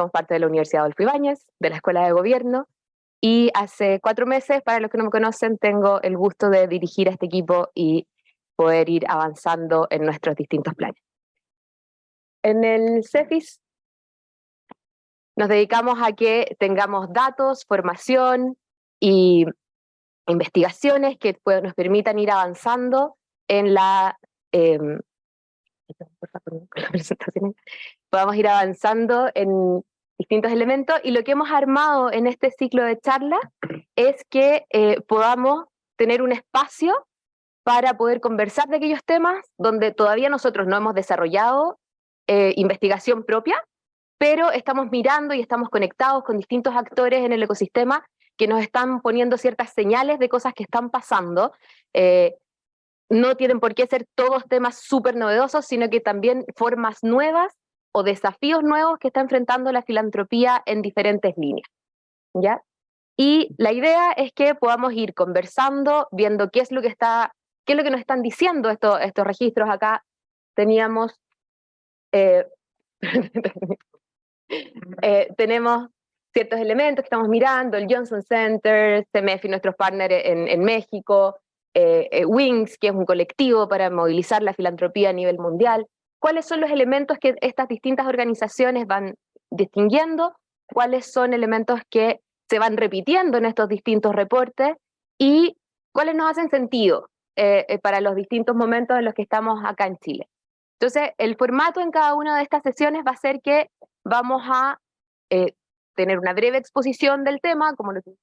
somos parte de la Universidad Adolfo Ibáñez, de la Escuela de Gobierno, y hace 4 meses, para los que no me conocen, tengo el gusto de dirigir a este equipo y poder ir avanzando en nuestros distintos planes. En el CEFIS nos dedicamos a que tengamos datos, formación y investigaciones que nos permitan ir avanzando en la... podamos ir avanzando en distintos elementos, y lo que hemos armado en este ciclo de charlas es que podamos tener un espacio para poder conversar de aquellos temas donde todavía nosotros no hemos desarrollado investigación propia, pero estamos mirando y estamos conectados con distintos actores en el ecosistema que nos están poniendo ciertas señales de cosas que están pasando. No tienen por qué ser todos temas súper novedosos, sino que también formas nuevas o desafíos nuevos que está enfrentando la filantropía en diferentes líneas, ¿ya? Y la idea es que podamos ir conversando, viendo qué es lo que nos están diciendo estos registros. Acá teníamos, tenemos ciertos elementos que estamos mirando, el Johnson Center, CEMEFI, nuestros partners en México, WINGS, que es un colectivo para movilizar la filantropía a nivel mundial. ¿Cuáles son los elementos que estas distintas organizaciones van distinguiendo? ¿Cuáles son elementos que se van repitiendo en estos distintos reportes? ¿Y cuáles nos hacen sentido para los distintos momentos en los que estamos acá en Chile? Entonces, el formato en cada una de estas sesiones va a ser que vamos a tener una breve exposición del tema, como lo que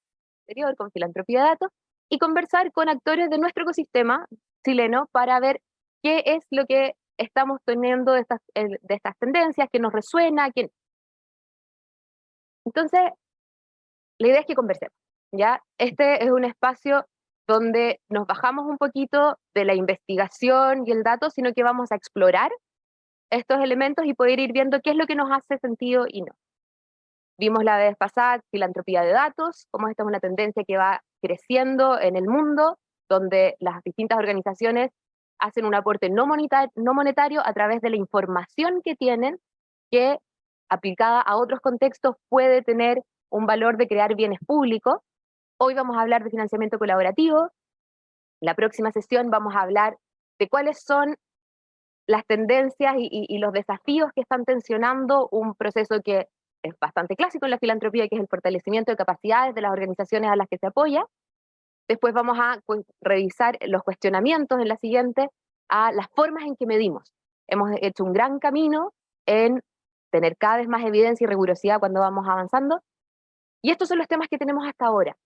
anterior, con filantropía de datos, y conversar con actores de nuestro ecosistema chileno para ver qué es lo que estamos teniendo de estas tendencias, qué nos resuena, Entonces, la idea es que conversemos, ¿ya? Este es un espacio donde nos bajamos un poquito de la investigación y el dato, sino que vamos a explorar estos elementos y poder ir viendo qué es lo que nos hace sentido y no. Vimos la vez pasada filantropía de datos, cómo esta es una tendencia que va creciendo en el mundo, donde las distintas organizaciones hacen un aporte no monetario a través de la información que tienen, que aplicada a otros contextos puede tener un valor de crear bienes públicos. Hoy vamos a hablar de financiamiento colaborativo. La próxima sesión vamos a hablar de cuáles son las tendencias y los desafíos que están tensionando un proceso que es bastante clásico en la filantropía, que es el fortalecimiento de capacidades de las organizaciones a las que se apoya. Después vamos a revisar los cuestionamientos en la siguiente a las formas en que medimos. Hemos hecho un gran camino en tener cada vez más evidencia y rigurosidad cuando vamos avanzando, y estos son los temas que tenemos hasta ahora.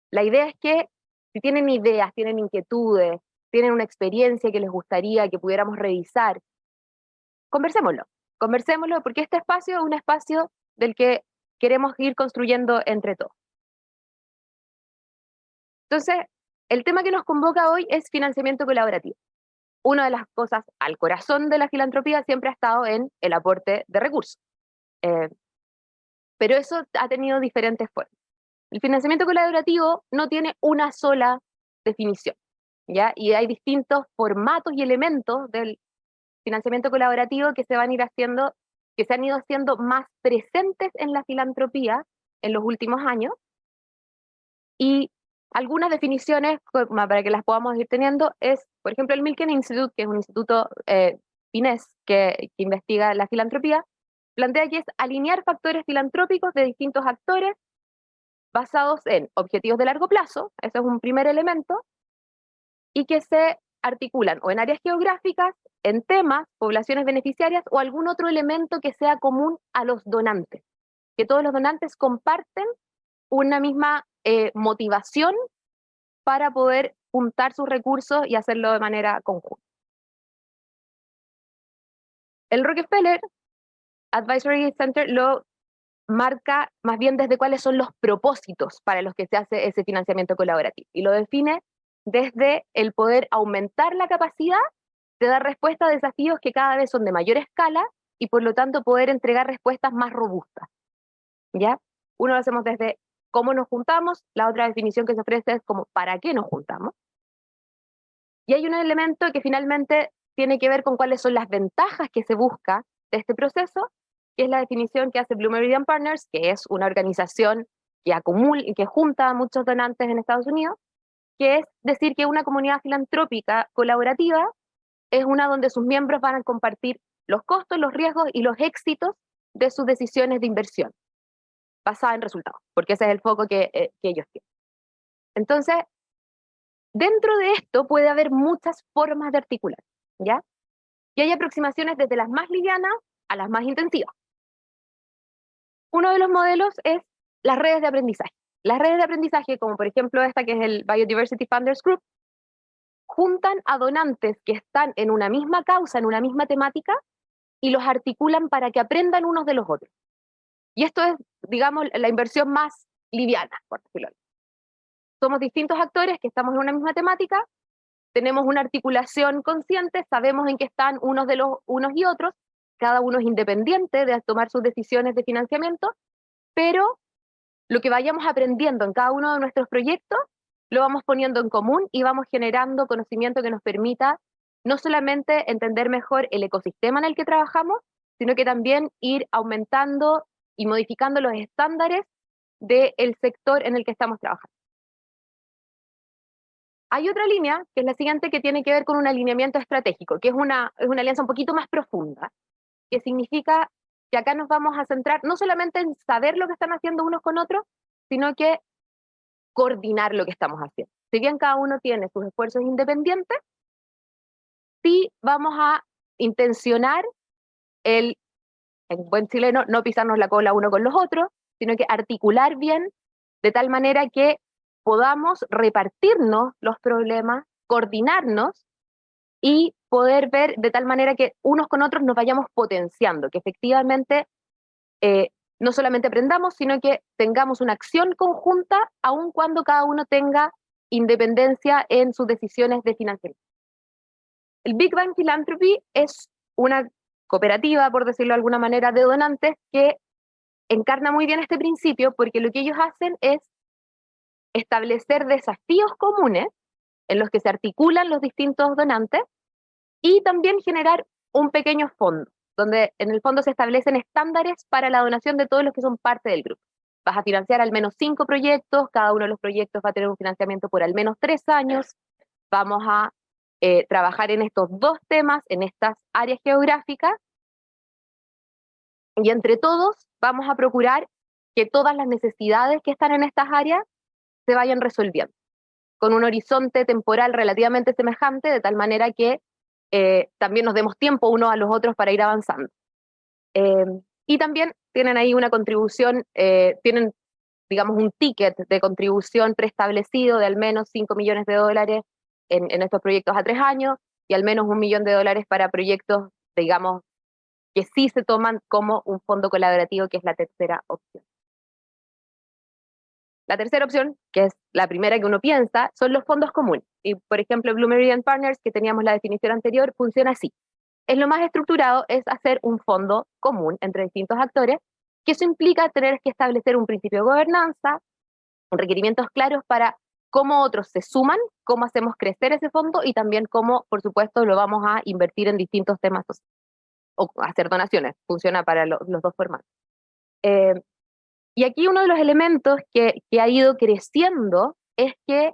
La idea es que si tienen ideas, tienen inquietudes, tienen una experiencia que les gustaría que pudiéramos revisar, conversémoslo, porque este espacio es un espacio del que queremos ir construyendo entre todos. Entonces, el tema que nos convoca hoy es financiamiento colaborativo. Una de las cosas al corazón de la filantropía siempre ha estado en el aporte de recursos. Pero eso ha tenido diferentes formas. El financiamiento colaborativo no tiene una sola definición, ¿ya? Y hay distintos formatos y elementos del financiamiento colaborativo que se han ido haciendo más presentes en la filantropía en los últimos años, y algunas definiciones, para que las podamos ir teniendo, es, por ejemplo, el Milken Institute, que es un instituto finés que investiga la filantropía, plantea que es alinear factores filantrópicos de distintos actores basados en objetivos de largo plazo, ese es un primer elemento, y que se articulan o en áreas geográficas, en temas, poblaciones beneficiarias o algún otro elemento que sea común a los donantes, que todos los donantes comparten una misma motivación para poder juntar sus recursos y hacerlo de manera conjunta. El Rockefeller Advisory Center lo marca más bien desde cuáles son los propósitos para los que se hace ese financiamiento colaborativo, y lo define desde el poder aumentar la capacidad de dar respuesta a desafíos que cada vez son de mayor escala y por lo tanto poder entregar respuestas más robustas, ¿ya? Uno lo hacemos desde cómo nos juntamos, la otra definición que se ofrece es como para qué nos juntamos, y hay un elemento que finalmente tiene que ver con cuáles son las ventajas que se busca de este proceso, que es la definición que hace Blue Meridian Partners, que es una organización que junta a muchos donantes en Estados Unidos, que es decir que una comunidad filantrópica colaborativa es una donde sus miembros van a compartir los costos, los riesgos y los éxitos de sus decisiones de inversión, basada en resultados, porque ese es el foco que ellos tienen. Entonces, dentro de esto puede haber muchas formas de articular, ¿ya? Y hay aproximaciones desde las más livianas a las más intensivas. Uno de los modelos es las redes de aprendizaje. Las redes de aprendizaje, como por ejemplo esta que es el Biodiversity Funders Group, juntan a donantes que están en una misma causa, en una misma temática, y los articulan para que aprendan unos de los otros. Y esto es, digamos, la inversión más liviana, por decirlo así. Somos distintos actores que estamos en una misma temática, tenemos una articulación consciente, sabemos en qué están unos y otros, cada uno es independiente de tomar sus decisiones de financiamiento, pero lo que vayamos aprendiendo en cada uno de nuestros proyectos, lo vamos poniendo en común y vamos generando conocimiento que nos permita no solamente entender mejor el ecosistema en el que trabajamos, sino que también ir aumentando y modificando los estándares del sector en el que estamos trabajando. Hay otra línea, que es la siguiente, que tiene que ver con un alineamiento estratégico, que es una alianza un poquito más profunda, que significa que acá nos vamos a centrar no solamente en saber lo que están haciendo unos con otros, sino que coordinar lo que estamos haciendo. Si bien cada uno tiene sus esfuerzos independientes, sí vamos a intencionar en buen chileno, no pisarnos la cola uno con los otros, sino que articular bien de tal manera que podamos repartirnos los problemas, coordinarnos y poder ver de tal manera que unos con otros nos vayamos potenciando, que efectivamente no solamente aprendamos, sino que tengamos una acción conjunta, aun cuando cada uno tenga independencia en sus decisiones de financiamiento. El Big Bang Philanthropy es una cooperativa, por decirlo de alguna manera, de donantes que encarna muy bien este principio, porque lo que ellos hacen es establecer desafíos comunes en los que se articulan los distintos donantes y también generar un pequeño fondo, donde en el fondo se establecen estándares para la donación de todos los que son parte del grupo. Vas a financiar al menos 5 proyectos, cada uno de los proyectos va a tener un financiamiento por al menos 3 años, vamos a trabajar en estos 2 temas, en estas áreas geográficas, y entre todos vamos a procurar que todas las necesidades que están en estas áreas se vayan resolviendo, con un horizonte temporal relativamente semejante, de tal manera que también nos demos tiempo unos a los otros para ir avanzando. Y también tienen ahí una contribución, tienen, digamos, un ticket de contribución preestablecido de al menos 5 millones de dólares en estos proyectos a 3 años, y al menos $1 millón para proyectos, digamos, que sí se toman como un fondo colaborativo, que es la tercera opción. La tercera opción, que es la primera que uno piensa, son los fondos comunes. Y, por ejemplo, Blue Meridian Partners, que teníamos la definición anterior, funciona así. Es lo más estructurado, es hacer un fondo común entre distintos actores, que eso implica tener que establecer un principio de gobernanza, requerimientos claros para cómo otros se suman, cómo hacemos crecer ese fondo y también cómo, por supuesto, lo vamos a invertir en distintos temas o hacer donaciones. Funciona para los 2 formatos. Y aquí uno de los elementos que ha ido creciendo es que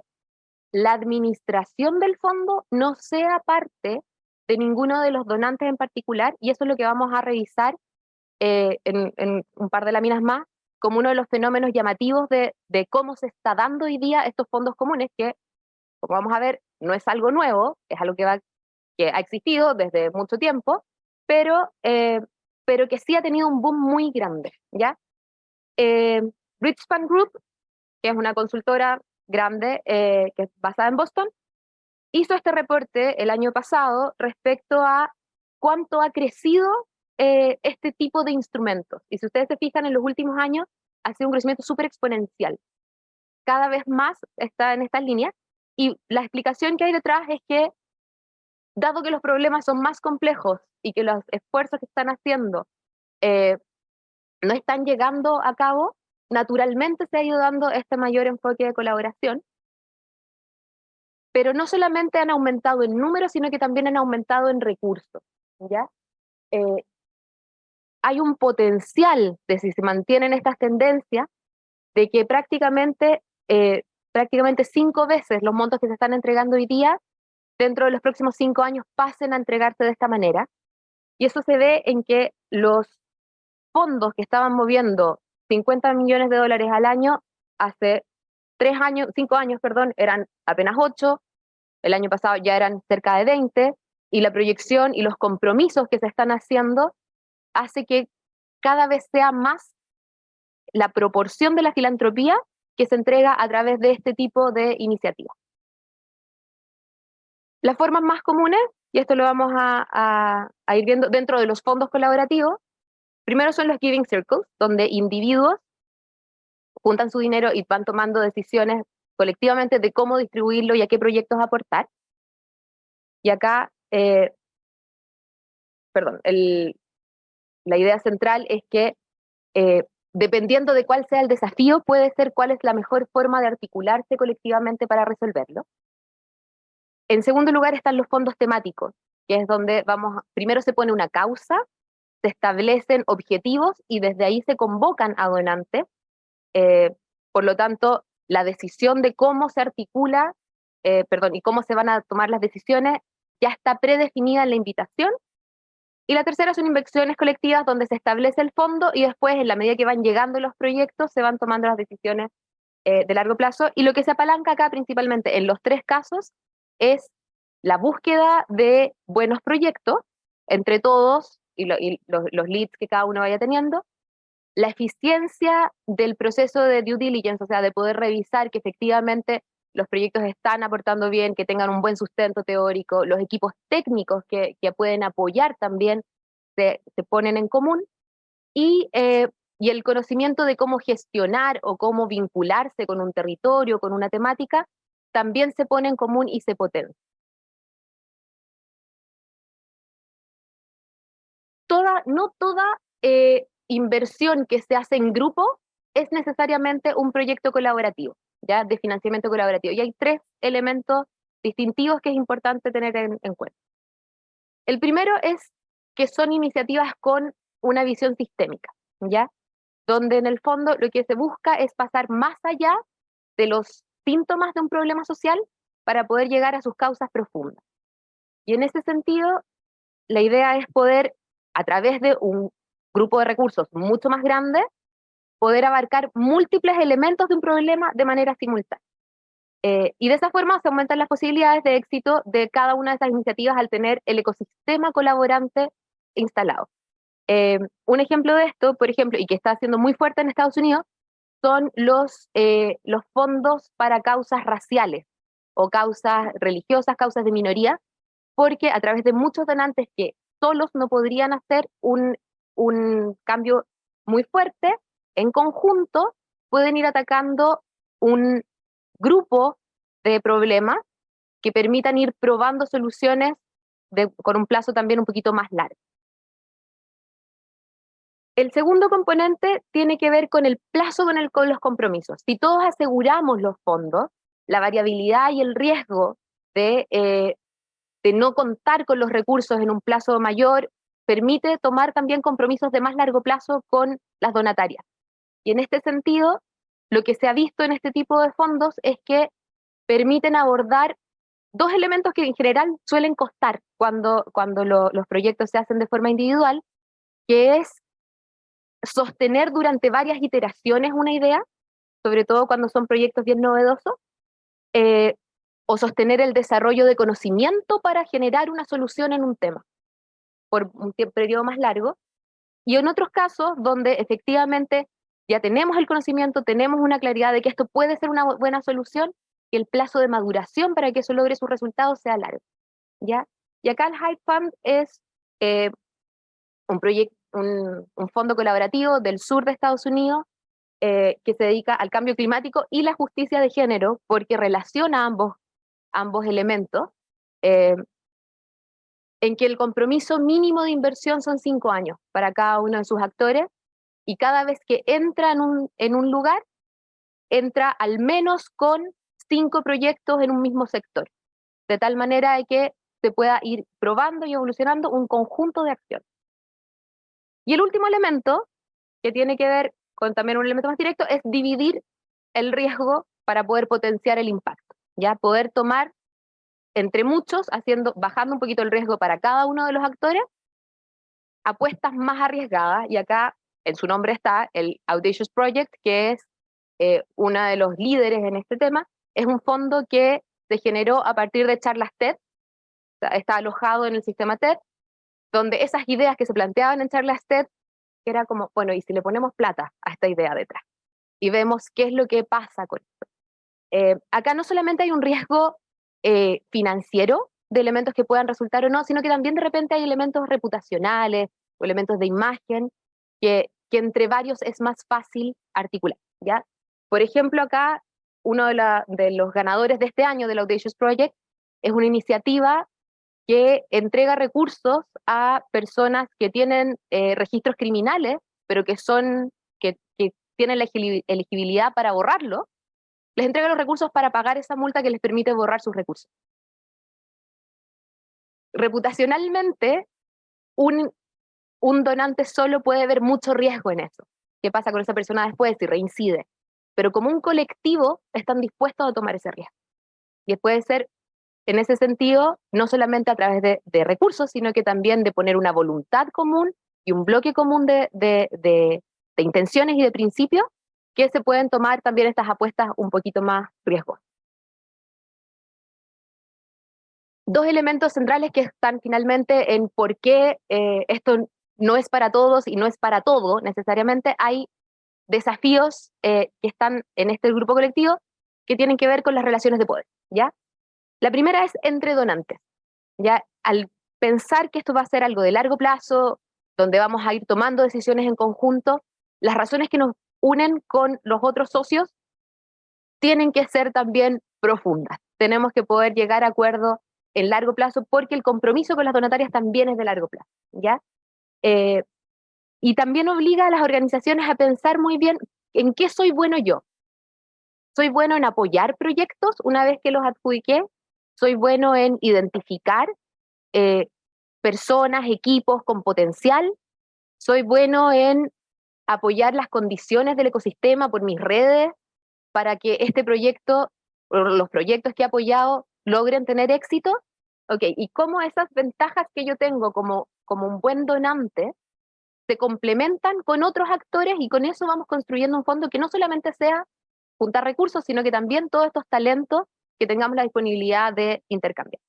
la administración del fondo no sea parte de ninguno de los donantes en particular, y eso es lo que vamos a revisar en un par de láminas más, como uno de los fenómenos llamativos de cómo se está dando hoy día estos fondos comunes, que, como vamos a ver, no es algo nuevo, es algo que ha existido desde mucho tiempo, pero que sí ha tenido un boom muy grande, ¿ya? Richspan Group, que es una consultora grande que es basada en Boston, hizo este reporte el año pasado respecto a cuánto ha crecido este tipo de instrumentos. Y si ustedes se fijan, en los últimos años ha sido un crecimiento súper exponencial. Cada vez más está en estas líneas, y la explicación que hay detrás es que, dado que los problemas son más complejos y que los esfuerzos que están haciendo no están llegando a cabo, naturalmente se ha ido dando este mayor enfoque de colaboración, pero no solamente han aumentado en números, sino que también han aumentado en recursos, ¿ya? hay un potencial de, si se mantienen estas tendencias, de que prácticamente 5 veces los montos que se están entregando hoy día, dentro de los próximos 5 años, pasen a entregarse de esta manera. Y eso se ve en que los fondos que estaban moviendo 50 millones de dólares al año, hace 5 años, perdón, eran apenas 8, el año pasado ya eran cerca de 20, y la proyección y los compromisos que se están haciendo hace que cada vez sea más la proporción de la filantropía que se entrega a través de este tipo de iniciativas. Las formas más comunes, y esto lo vamos a ir viendo dentro de los fondos colaborativos, primero son los giving circles, donde individuos juntan su dinero y van tomando decisiones colectivamente de cómo distribuirlo y a qué proyectos aportar. Y acá, la idea central es que dependiendo de cuál sea el desafío, puede ser cuál es la mejor forma de articularse colectivamente para resolverlo. En segundo lugar están los fondos temáticos, que es donde primero se pone una causa, se establecen objetivos y desde ahí se convocan a donantes. Por lo tanto, la decisión de cómo se articula, y cómo se van a tomar las decisiones, ya está predefinida en la invitación. Y la tercera son inversiones colectivas, donde se establece el fondo y después, en la medida que van llegando los proyectos, se van tomando las decisiones de largo plazo. Y lo que se apalanca acá principalmente en los 3 casos es la búsqueda de buenos proyectos entre todos y los leads que cada uno vaya teniendo, la eficiencia del proceso de due diligence, o sea, de poder revisar que efectivamente los proyectos están aportando bien, que tengan un buen sustento teórico, los equipos técnicos que pueden apoyar también se ponen en común, y el conocimiento de cómo gestionar o cómo vincularse con un territorio, con una temática, también se pone en común y se potencia. No toda inversión que se hace en grupo es necesariamente un proyecto colaborativo, ¿ya? De financiamiento colaborativo. Y hay 3 elementos distintivos que es importante tener en cuenta. El primero es que son iniciativas con una visión sistémica, ¿ya? Donde en el fondo lo que se busca es pasar más allá de los síntomas de un problema social para poder llegar a sus causas profundas. Y en ese sentido, la idea es poder, a través de un grupo de recursos mucho más grande, poder abarcar múltiples elementos de un problema de manera simultánea. Y de esa forma se aumentan las posibilidades de éxito de cada una de esas iniciativas al tener el ecosistema colaborante instalado. Un ejemplo de esto, por ejemplo, y que está siendo muy fuerte en Estados Unidos, son los fondos para causas raciales o causas religiosas, causas de minoría, porque a través de muchos donantes que solos no podrían hacer un cambio muy fuerte, en conjunto pueden ir atacando un grupo de problemas que permitan ir probando soluciones con un plazo también un poquito más largo. El segundo componente tiene que ver con el plazo con los compromisos. Si todos aseguramos los fondos, la variabilidad y el riesgo de no contar con los recursos en un plazo mayor permite tomar también compromisos de más largo plazo con las donatarias. Y en este sentido, lo que se ha visto en este tipo de fondos es que permiten abordar 2 elementos que en general suelen costar cuando los proyectos se hacen de forma individual, que es sostener durante varias iteraciones una idea, sobre todo cuando son proyectos bien novedosos, eh, o sostener el desarrollo de conocimiento para generar una solución en un tema por un periodo más largo, y en otros casos donde efectivamente ya tenemos el conocimiento, tenemos una claridad de que esto puede ser una buena solución, y el plazo de maduración para que eso logre sus resultados sea largo, ¿ya? Y acá el Hyde Fund es eh, un fondo colaborativo del sur de Estados Unidos que se dedica al cambio climático y la justicia de género, porque relaciona ambos elementos, eh, en que el compromiso mínimo de inversión son 5 años para cada uno de sus actores, y cada vez que entra en un lugar, entra al menos con 5 proyectos en un mismo sector, de tal manera de que se pueda ir probando y evolucionando un conjunto de acciones. Y el último elemento, que tiene que ver con también un elemento más directo, es dividir el riesgo para poder potenciar el impacto, ya poder tomar entre muchos, bajando un poquito el riesgo para cada uno de los actores, apuestas más arriesgadas, y acá en su nombre está el Audacious Project, que es uno de los líderes en este tema. Es un fondo que se generó a partir de charlas TED, está alojado en el sistema TED, donde esas ideas que se planteaban en charlas TED, que era como, bueno, ¿y si le ponemos plata a esta idea detrás? Y vemos qué es lo que pasa con esto. Acá no solamente hay un riesgo financiero de elementos que puedan resultar o no, sino que también de repente hay elementos reputacionales o elementos de imagen que entre varios es más fácil articular, ¿ya? Por ejemplo, acá uno de los ganadores de este año del Audacious Project es una iniciativa que entrega recursos a personas que tienen registros criminales, pero que tienen la elegibilidad para borrarlo. Les entrega los recursos para pagar esa multa que les permite borrar sus recursos. Reputacionalmente, un donante solo puede ver mucho riesgo en eso. ¿Qué pasa con esa persona después si reincide? Pero como un colectivo están dispuestos a tomar ese riesgo. Y puede ser, en ese sentido, no solamente a través de recursos, sino que también de poner una voluntad común y un bloque común de intenciones y de principios, que se pueden tomar también estas apuestas un poquito más riesgosas. Dos elementos centrales que están finalmente en por qué esto no es para todos y no es para todo necesariamente. Hay desafíos que están en este grupo colectivo que tienen que ver con las relaciones de poder, ¿ya? La primera es entre donantes, ¿ya? Al pensar que esto va a ser algo de largo plazo, donde vamos a ir tomando decisiones en conjunto, las razones que nos unen con los otros socios tienen que ser también profundas. Tenemos que poder llegar a acuerdos en largo plazo porque el compromiso con las donatarias también es de largo plazo, ¿ya? Y también obliga a las organizaciones a pensar muy bien en qué soy bueno yo. ¿Soy bueno en apoyar proyectos una vez que los adjudiqué? ¿Soy bueno en identificar personas, equipos con potencial? ¿Soy bueno en apoyar las condiciones del ecosistema por mis redes para que este proyecto, o los proyectos que he apoyado, logren tener éxito? Ok, y cómo esas ventajas que yo tengo como un buen donante se complementan con otros actores, y con eso vamos construyendo un fondo que no solamente sea juntar recursos, sino que también todos estos talentos que tengamos la disponibilidad de intercambiar.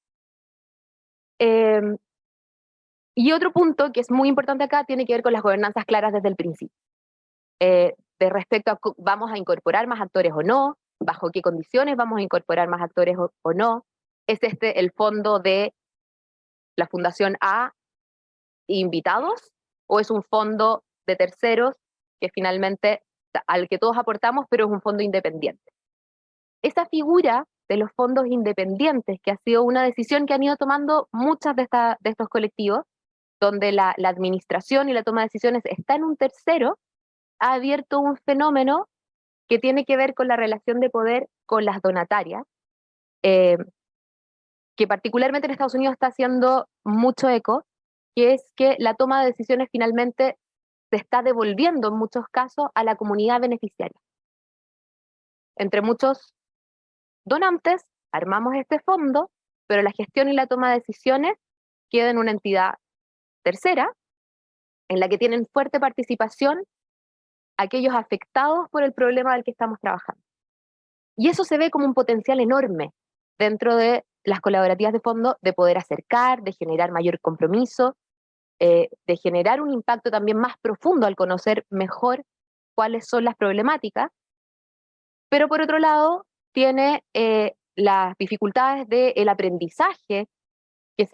Y otro punto que es muy importante acá tiene que ver con las gobernanzas claras desde el principio. De respecto a vamos a incorporar más actores o no, bajo qué condiciones vamos a incorporar más actores o no. ¿Es este el fondo de la Fundación A invitados o es un fondo de terceros que finalmente al que todos aportamos, pero es un fondo independiente? Esa figura de los fondos independientes, que ha sido una decisión que han ido tomando muchas de estos colectivos, donde la administración y la toma de decisiones está en un tercero, ha abierto un fenómeno que tiene que ver con la relación de poder con las donatarias, que particularmente en Estados Unidos está haciendo mucho eco, que es que la toma de decisiones finalmente se está devolviendo en muchos casos a la comunidad beneficiaria. Entre muchos donantes armamos este fondo, pero la gestión y la toma de decisiones queda en una entidad tercera, en la que tienen fuerte participación aquellos afectados por el problema del que estamos trabajando. Y eso se ve como un potencial enorme dentro de las colaborativas de fondo, de poder acercar, de generar mayor compromiso, de generar un impacto también más profundo al conocer mejor cuáles son las problemáticas. Pero por otro lado, tiene las dificultades del aprendizaje que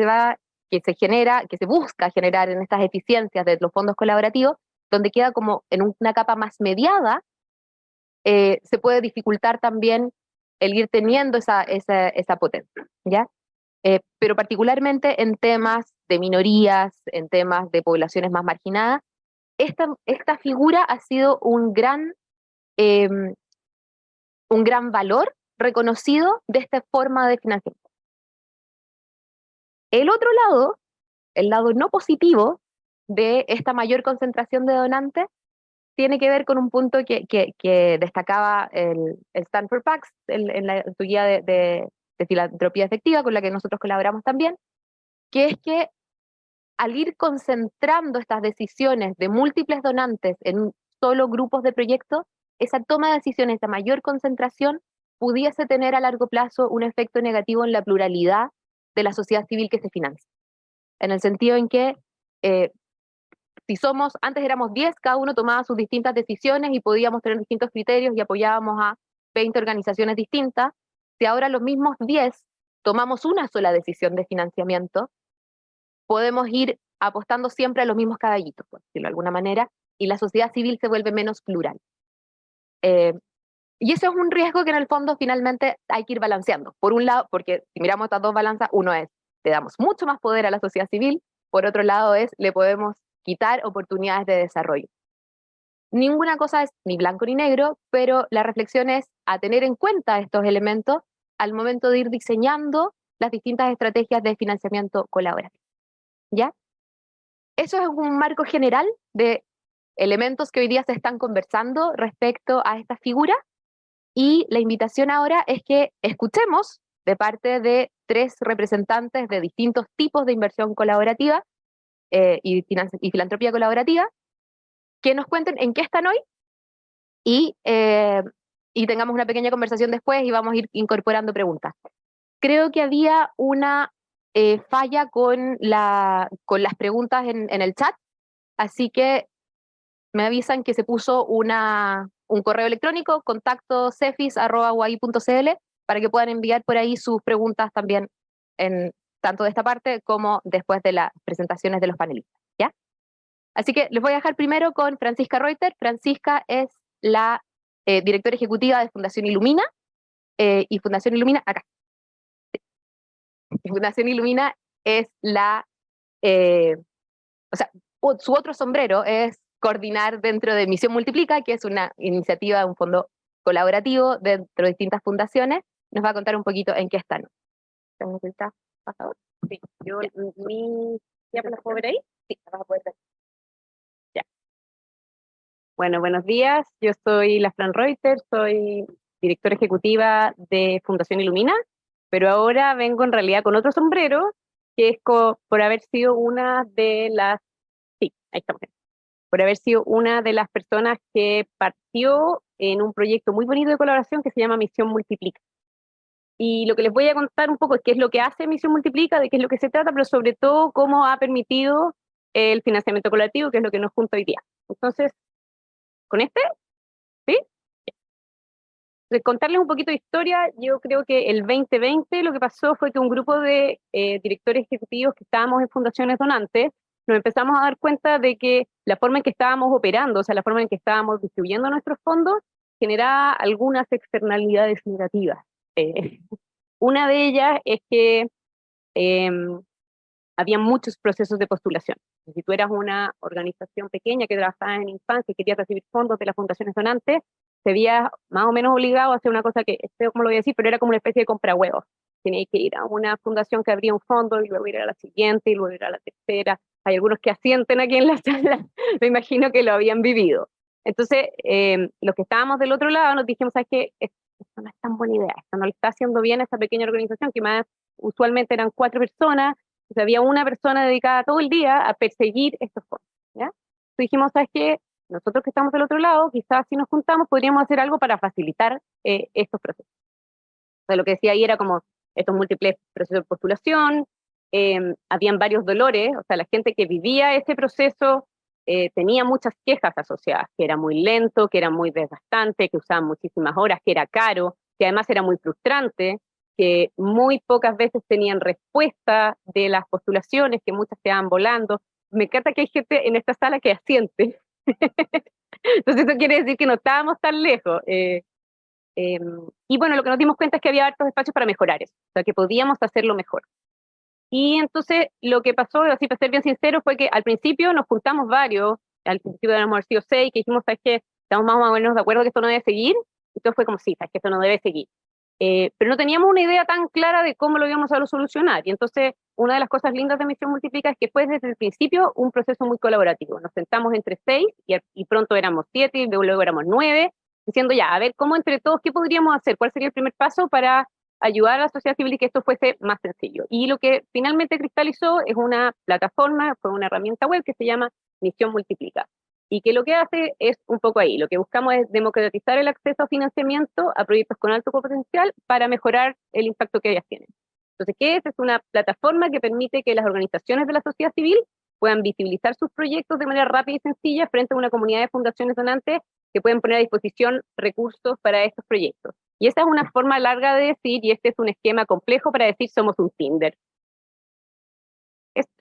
que se busca generar en estas eficiencias de los fondos colaborativos, donde queda como en una capa más mediada. Se puede dificultar también el ir teniendo esa potencia, ¿ya? Pero particularmente en temas de minorías, en temas de poblaciones más marginadas, esta figura ha sido eh, un gran valor reconocido de esta forma de financiamiento. El otro lado, el lado no positivo, de esta mayor concentración de donantes tiene que ver con un punto que destacaba el Stanford PACS en su guía de filantropía efectiva, con la que nosotros colaboramos también, que es que al ir concentrando estas decisiones de múltiples donantes en solo grupos de proyectos, esa toma de decisiones de mayor concentración pudiese tener a largo plazo un efecto negativo en la pluralidad de la sociedad civil que se financia. En el sentido en que si antes éramos 10, cada uno tomaba sus distintas decisiones y podíamos tener distintos criterios y apoyábamos a 20 organizaciones distintas. Si ahora los mismos 10 tomamos una sola decisión de financiamiento, podemos ir apostando siempre a los mismos caballitos, por decirlo de alguna manera, y la sociedad civil se vuelve menos plural. Y eso es un riesgo que en el fondo finalmente hay que ir balanceando. Por un lado, porque si miramos estas dos balanzas, uno es, le damos mucho más poder a la sociedad civil, por otro lado es, le podemos quitar oportunidades de desarrollo. Ninguna cosa es ni blanco ni negro, pero la reflexión es a tener en cuenta estos elementos al momento de ir diseñando las distintas estrategias de financiamiento colaborativo. ¿Ya? Eso es un marco general de elementos que hoy día se están conversando respecto a esta figura, y la invitación ahora es que escuchemos de parte de 3 representantes de distintos tipos de inversión colaborativa y filantropía colaborativa, que nos cuenten en qué están hoy y tengamos una pequeña conversación después y vamos a ir incorporando preguntas. Creo que había una falla con las preguntas en el chat, así que me avisan que se puso un correo electrónico, contacto@cefis@uai.cl, para que puedan enviar por ahí sus preguntas también, tanto de esta parte como después de las presentaciones de los panelistas, ¿ya? Así que les voy a dejar primero con Francisca Reuter. Francisca es la directora ejecutiva de Fundación Ilumina, y Fundación Ilumina, acá. Fundación Ilumina es su otro sombrero es coordinar dentro de Misión Multiplica, que es una iniciativa, un fondo colaborativo dentro de distintas fundaciones. Nos va a contar un poquito en qué están. ¿Necesitas, por favor? Sí, ¿ya me las puedo ver ahí? Sí, la vas a poder ver. Ya. Bueno, buenos días. Yo soy la Fran Reuter, soy directora ejecutiva de Fundación Ilumina, pero ahora vengo en realidad con otro sombrero, que es por haber sido una de las... Sí, ahí estamos. Por haber sido una de las personas que partió en un proyecto muy bonito de colaboración que se llama Misión Multiplica. Y lo que les voy a contar un poco es qué es lo que hace Misión Multiplica, de qué es lo que se trata, pero sobre todo cómo ha permitido el financiamiento colaborativo, que es lo que nos junta hoy día. Entonces, ¿con este? ¿Sí? De contarles un poquito de historia, yo creo que el 2020 lo que pasó fue que un grupo de directores ejecutivos que estábamos en fundaciones donantes, nos empezamos a dar cuenta de que la forma en que estábamos operando, o sea, la forma en que estábamos distribuyendo nuestros fondos, generaba algunas externalidades negativas. Una de ellas es que había muchos procesos de postulación. Si tú eras una organización pequeña que trabajaba en infancia y querías recibir fondos de las fundaciones donantes, te veías más o menos obligado a hacer una cosa que, como lo voy a decir, pero era como una especie de compra huevos. Tenías que ir a una fundación que abría un fondo y luego ir a la siguiente y luego ir a la tercera. Hay algunos que asienten aquí en la sala, me imagino que lo habían vivido. Entonces, los que estábamos del otro lado nos dijimos, ¿sabes qué? Esto no es tan buena idea, esto no le está haciendo bien a esta pequeña organización, que más usualmente eran 4 personas, o sea, había una persona dedicada todo el día a perseguir estos fondos, ¿ya? Entonces dijimos, ¿sabes qué? Nosotros que estamos del otro lado, quizás si nos juntamos podríamos hacer algo para facilitar estos procesos. O sea, lo que decía ahí era como estos múltiples procesos de postulación, habían varios dolores, o sea, la gente que vivía ese proceso tenía muchas quejas asociadas, que era muy lento, que era muy desgastante, que usaban muchísimas horas, que era caro, que además era muy frustrante, que muy pocas veces tenían respuesta de las postulaciones, que muchas quedaban volando. Me encanta que hay gente en esta sala que asiente. Entonces eso quiere decir que no estábamos tan lejos. Y bueno, lo que nos dimos cuenta es que había hartos espacios para mejorar eso, o sea, que podíamos hacerlo mejor. Y entonces lo que pasó, así para ser bien sincero, fue que al principio nos juntamos varios, al principio debemos haber sido 6, que dijimos, ¿sabes qué? Estamos más o menos de acuerdo que esto no debe seguir. Entonces fue como, sí, ¿sabes qué? Esto no debe seguir. Pero no teníamos una idea tan clara de cómo lo íbamos a solucionar. Y entonces una de las cosas lindas de Misión Multiplica es que fue desde el principio un proceso muy colaborativo. Nos sentamos entre 6 y pronto éramos 7 y luego éramos 9, diciendo ya, a ver, ¿cómo entre todos, qué podríamos hacer? ¿Cuál sería el primer paso para ayudar a la sociedad civil y que esto fuese más sencillo? Y lo que finalmente cristalizó es una plataforma, fue una herramienta web que se llama Misión Multiplica. Y que lo que hace es un poco ahí, lo que buscamos es democratizar el acceso a financiamiento a proyectos con alto potencial para mejorar el impacto que ellas tienen. Entonces, ¿qué es? Es una plataforma que permite que las organizaciones de la sociedad civil puedan visibilizar sus proyectos de manera rápida y sencilla frente a una comunidad de fundaciones donantes que pueden poner a disposición recursos para estos proyectos. Y esa es una forma larga de decir, y este es un esquema complejo para decir somos un Tinder.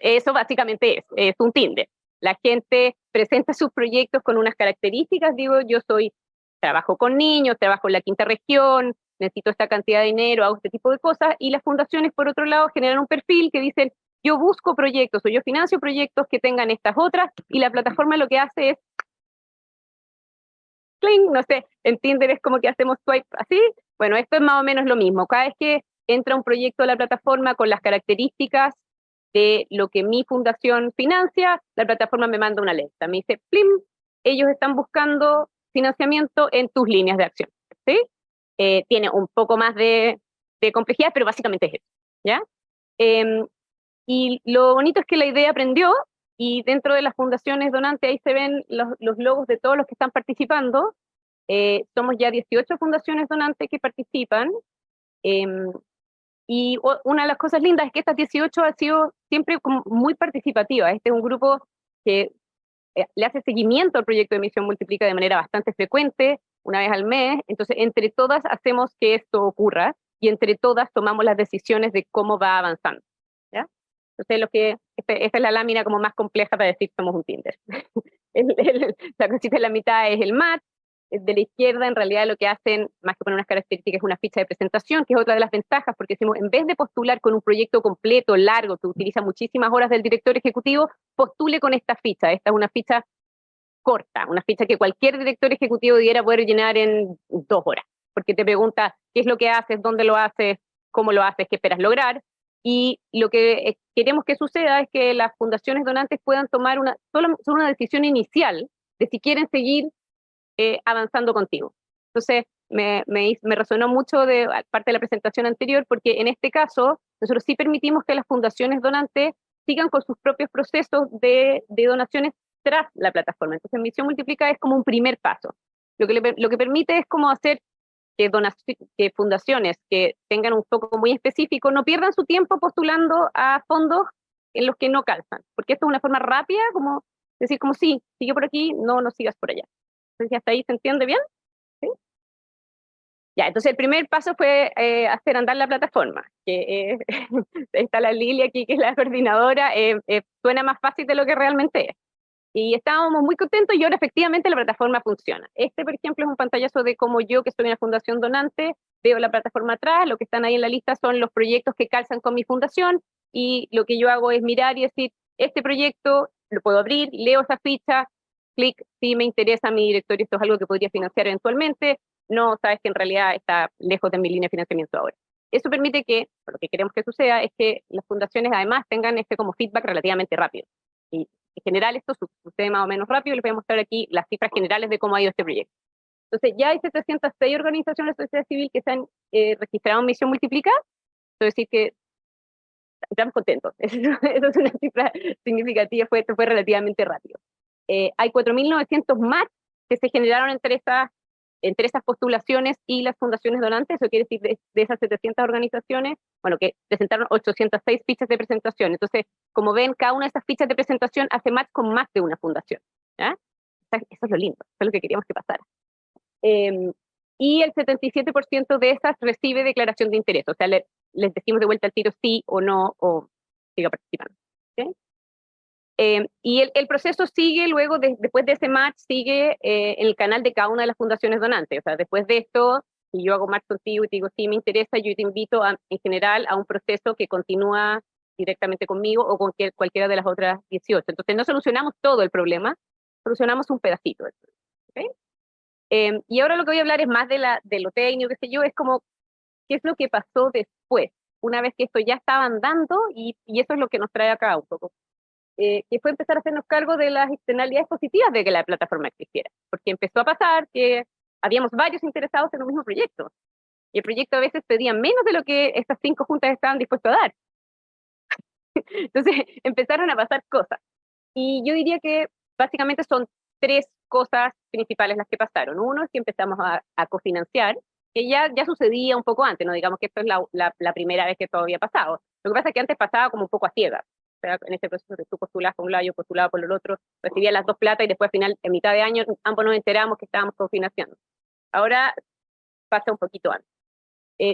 Eso básicamente es un Tinder. La gente presenta sus proyectos con unas características, digo, trabajo con niños, trabajo en la quinta región, necesito esta cantidad de dinero, hago este tipo de cosas, y las fundaciones, por otro lado, generan un perfil que dicen, yo busco proyectos o yo financio proyectos que tengan estas otras, y la plataforma lo que hace es, cling, no sé, en Tinder es como que hacemos swipe así, bueno, esto es más o menos lo mismo, cada vez que entra un proyecto a la plataforma con las características de lo que mi fundación financia, la plataforma me manda una alerta, me dice, plim, ellos están buscando financiamiento en tus líneas de acción, ¿sí? Tiene un poco más de complejidad, pero básicamente es eso, ¿ya? Y lo bonito es que la idea aprendió, y dentro de las fundaciones donantes, ahí se ven los logos de todos los que están participando. Somos ya 18 fundaciones donantes que participan, y una de las cosas lindas es que estas 18 ha sido siempre como muy participativa. Este es un grupo que le hace seguimiento al proyecto de Misión Multiplica de manera bastante frecuente, una vez al mes. Entonces, entre todas hacemos que esto ocurra, y entre todas tomamos las decisiones de cómo va avanzando, ¿ya? Entonces, esta es la lámina como más compleja para decir somos un Tinder. La cosita de la mitad es el match. De la izquierda, en realidad, lo que hacen, más que poner unas características, es una ficha de presentación, que es otra de las ventajas, porque decimos, en vez de postular con un proyecto completo, largo, que utiliza muchísimas horas del director ejecutivo, postule con esta ficha. Esta es una ficha corta, una ficha que cualquier director ejecutivo debiera poder llenar en 2 horas, porque te pregunta qué es lo que haces, dónde lo haces, cómo lo haces, qué esperas lograr. Y lo que queremos que suceda es que las fundaciones donantes puedan tomar solo una decisión inicial de si quieren seguir avanzando contigo. Entonces, me resonó mucho de parte de la presentación anterior, porque en este caso, nosotros sí permitimos que las fundaciones donantes sigan con sus propios procesos de donaciones tras la plataforma. Entonces, Misión Multiplica es como un primer paso. Lo que permite es como hacer que fundaciones que tengan un foco muy específico no pierdan su tiempo postulando a fondos en los que no calzan, porque esto es una forma rápida, como decir, como sí, sigue por aquí, no sigas por allá. Entonces, ¿hasta ahí se entiende bien? ¿Sí? Ya, entonces el primer paso fue hacer andar la plataforma, que está la Lilia aquí, que es la coordinadora, suena más fácil de lo que realmente es. Y estábamos muy contentos, y ahora efectivamente la plataforma funciona. Este, por ejemplo, es un pantallazo de cómo yo, que estoy en la Fundación Donante, veo la plataforma atrás. Lo que están ahí en la lista son los proyectos que calzan con mi fundación, y lo que yo hago es mirar y decir, este proyecto lo puedo abrir, leo esa ficha, clic, si me interesa mi directorio, esto es algo que podría financiar eventualmente. No, sabes que en realidad está lejos de mi línea de financiamiento ahora. Eso permite que, lo que queremos que suceda es que las fundaciones además tengan como feedback relativamente rápido. Y en general esto sucede más o menos rápido. Les voy a mostrar aquí las cifras generales de cómo ha ido este proyecto. Entonces, ya hay 706 organizaciones de sociedad civil que se han registrado en Misión Multiplica. Es decir, que estamos contentos. Eso es una cifra significativa, fue relativamente rápido. Hay 4.900 más que se generaron entre esas postulaciones y las fundaciones donantes. Eso quiere decir, de esas 700 organizaciones, bueno, que presentaron 806 fichas de presentación. Entonces, como ven, cada una de esas fichas de presentación hace match con más de una fundación, ¿ya? Eso es lo lindo, eso es lo que queríamos que pasara. Y el 77% de esas recibe declaración de interés, o sea, les decimos de vuelta al tiro sí o no, o siga participando. ¿Okay? Y el proceso sigue luego, después de ese match, sigue en el canal de cada una de las fundaciones donantes. O sea, después de esto, si yo hago match contigo y te digo, sí, me interesa, yo te invito en general a un proceso que continúa directamente conmigo o con cualquiera de las otras 18. Entonces, no solucionamos todo el problema, solucionamos un pedacito del problema. ¿Okay? Y ahora lo que voy a hablar es más de lo técnico, qué sé yo, es como, ¿qué es lo que pasó después? una vez que esto ya estaba andando, y eso es lo que nos trae acá un poco, que fue empezar a hacernos cargo de las externalidades positivas de que la plataforma existiera, porque empezó a pasar que habíamos varios interesados en un mismo proyecto, y el proyecto a veces pedía menos de lo que estas 5 juntas estaban dispuestos a dar. Entonces empezaron a pasar cosas. Y yo diría que básicamente son 3 cosas principales las que pasaron. Uno es que empezamos a cofinanciar, que ya sucedía un poco antes, no digamos que esto es la primera vez que todo había pasado. Lo que pasa es que antes pasaba como un poco a ciegas. O sea, en ese proceso que tú postulabas por un lado, yo postulaba por el otro, recibía las 2 platas y después al final, en mitad de año, ambos nos enteramos que estábamos cofinanciando. Ahora pasa un poquito antes.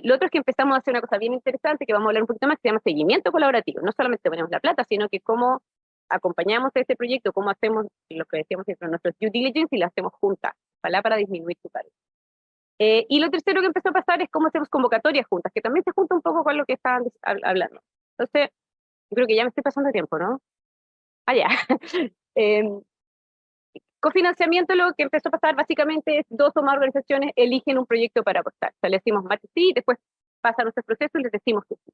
Lo otro es que empezamos a hacer una cosa bien interesante, que vamos a hablar un poquito más, que se llama seguimiento colaborativo. No solamente ponemos la plata, sino que cómo acompañamos este proyecto, cómo hacemos lo que decíamos siempre, nuestros due diligence, y lo hacemos juntas, para disminuir su carga. Y lo tercero que empezó a pasar es cómo hacemos convocatorias juntas, que también se junta un poco con lo que estaban hablando. Entonces, yo creo que ya me estoy pasando tiempo, ¿no? Ah, ya. Cofinanciamiento, lo que empezó a pasar básicamente es 2 o más organizaciones eligen un proyecto para apostar. O sea, le decimos más que sí, después pasan nuestros procesos y les decimos que sí.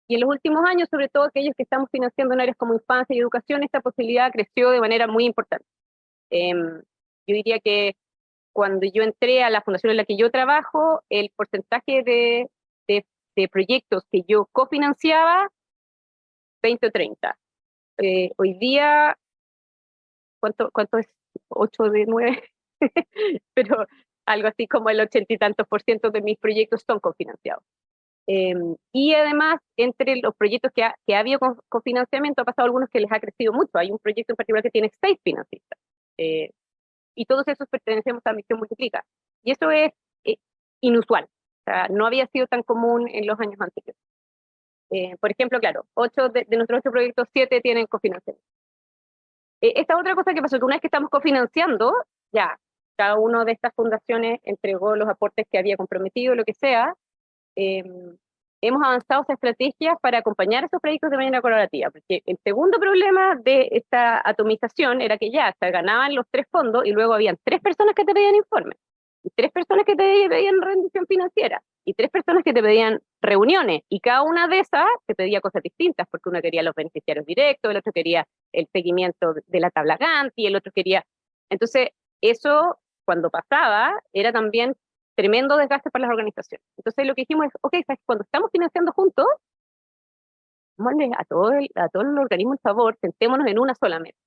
Y en los últimos años, sobre todo aquellos que estamos financiando en áreas como infancia y educación, esta posibilidad creció de manera muy importante. Yo diría que cuando yo entré a la fundación en la que yo trabajo, el porcentaje de proyectos que yo cofinanciaba, 20 o 30. Hoy día, ¿cuánto es 8 de 9? Pero algo así como el 80 y tantos % de mis proyectos son cofinanciados. Y además, entre los proyectos que ha habido con financiamiento, ha pasado algunos que les ha crecido mucho. Hay un proyecto en particular que tiene 6 financistas. Y todos esos pertenecemos a Misión Multiplica. Y eso es inusual. O sea, no había sido tan común en los años anteriores. Por ejemplo, claro, 8 de nuestros 8 proyectos, 7 tienen cofinanciamiento. Esta otra cosa que pasó, que una vez que estamos cofinanciando, ya, cada una de estas fundaciones entregó los aportes que había comprometido, lo que sea. Hemos avanzado esa estrategia para acompañar esos proyectos de manera colaborativa, porque el segundo problema de esta atomización era que ya se ganaban los 3 fondos y luego habían 3 personas que te pedían informes, y 3 personas que te pedían rendición financiera, y 3 personas que te pedían reuniones, y cada una de esas te pedía cosas distintas, porque uno quería los beneficiarios directos, el otro quería el seguimiento de la tabla Gantt, y el otro quería... Entonces, eso, cuando pasaba, era también tremendo desgaste para las organizaciones. Entonces lo que dijimos es, ok, cuando estamos financiando juntos, démosle a todo el organismo el favor, sentémonos en una sola mesa.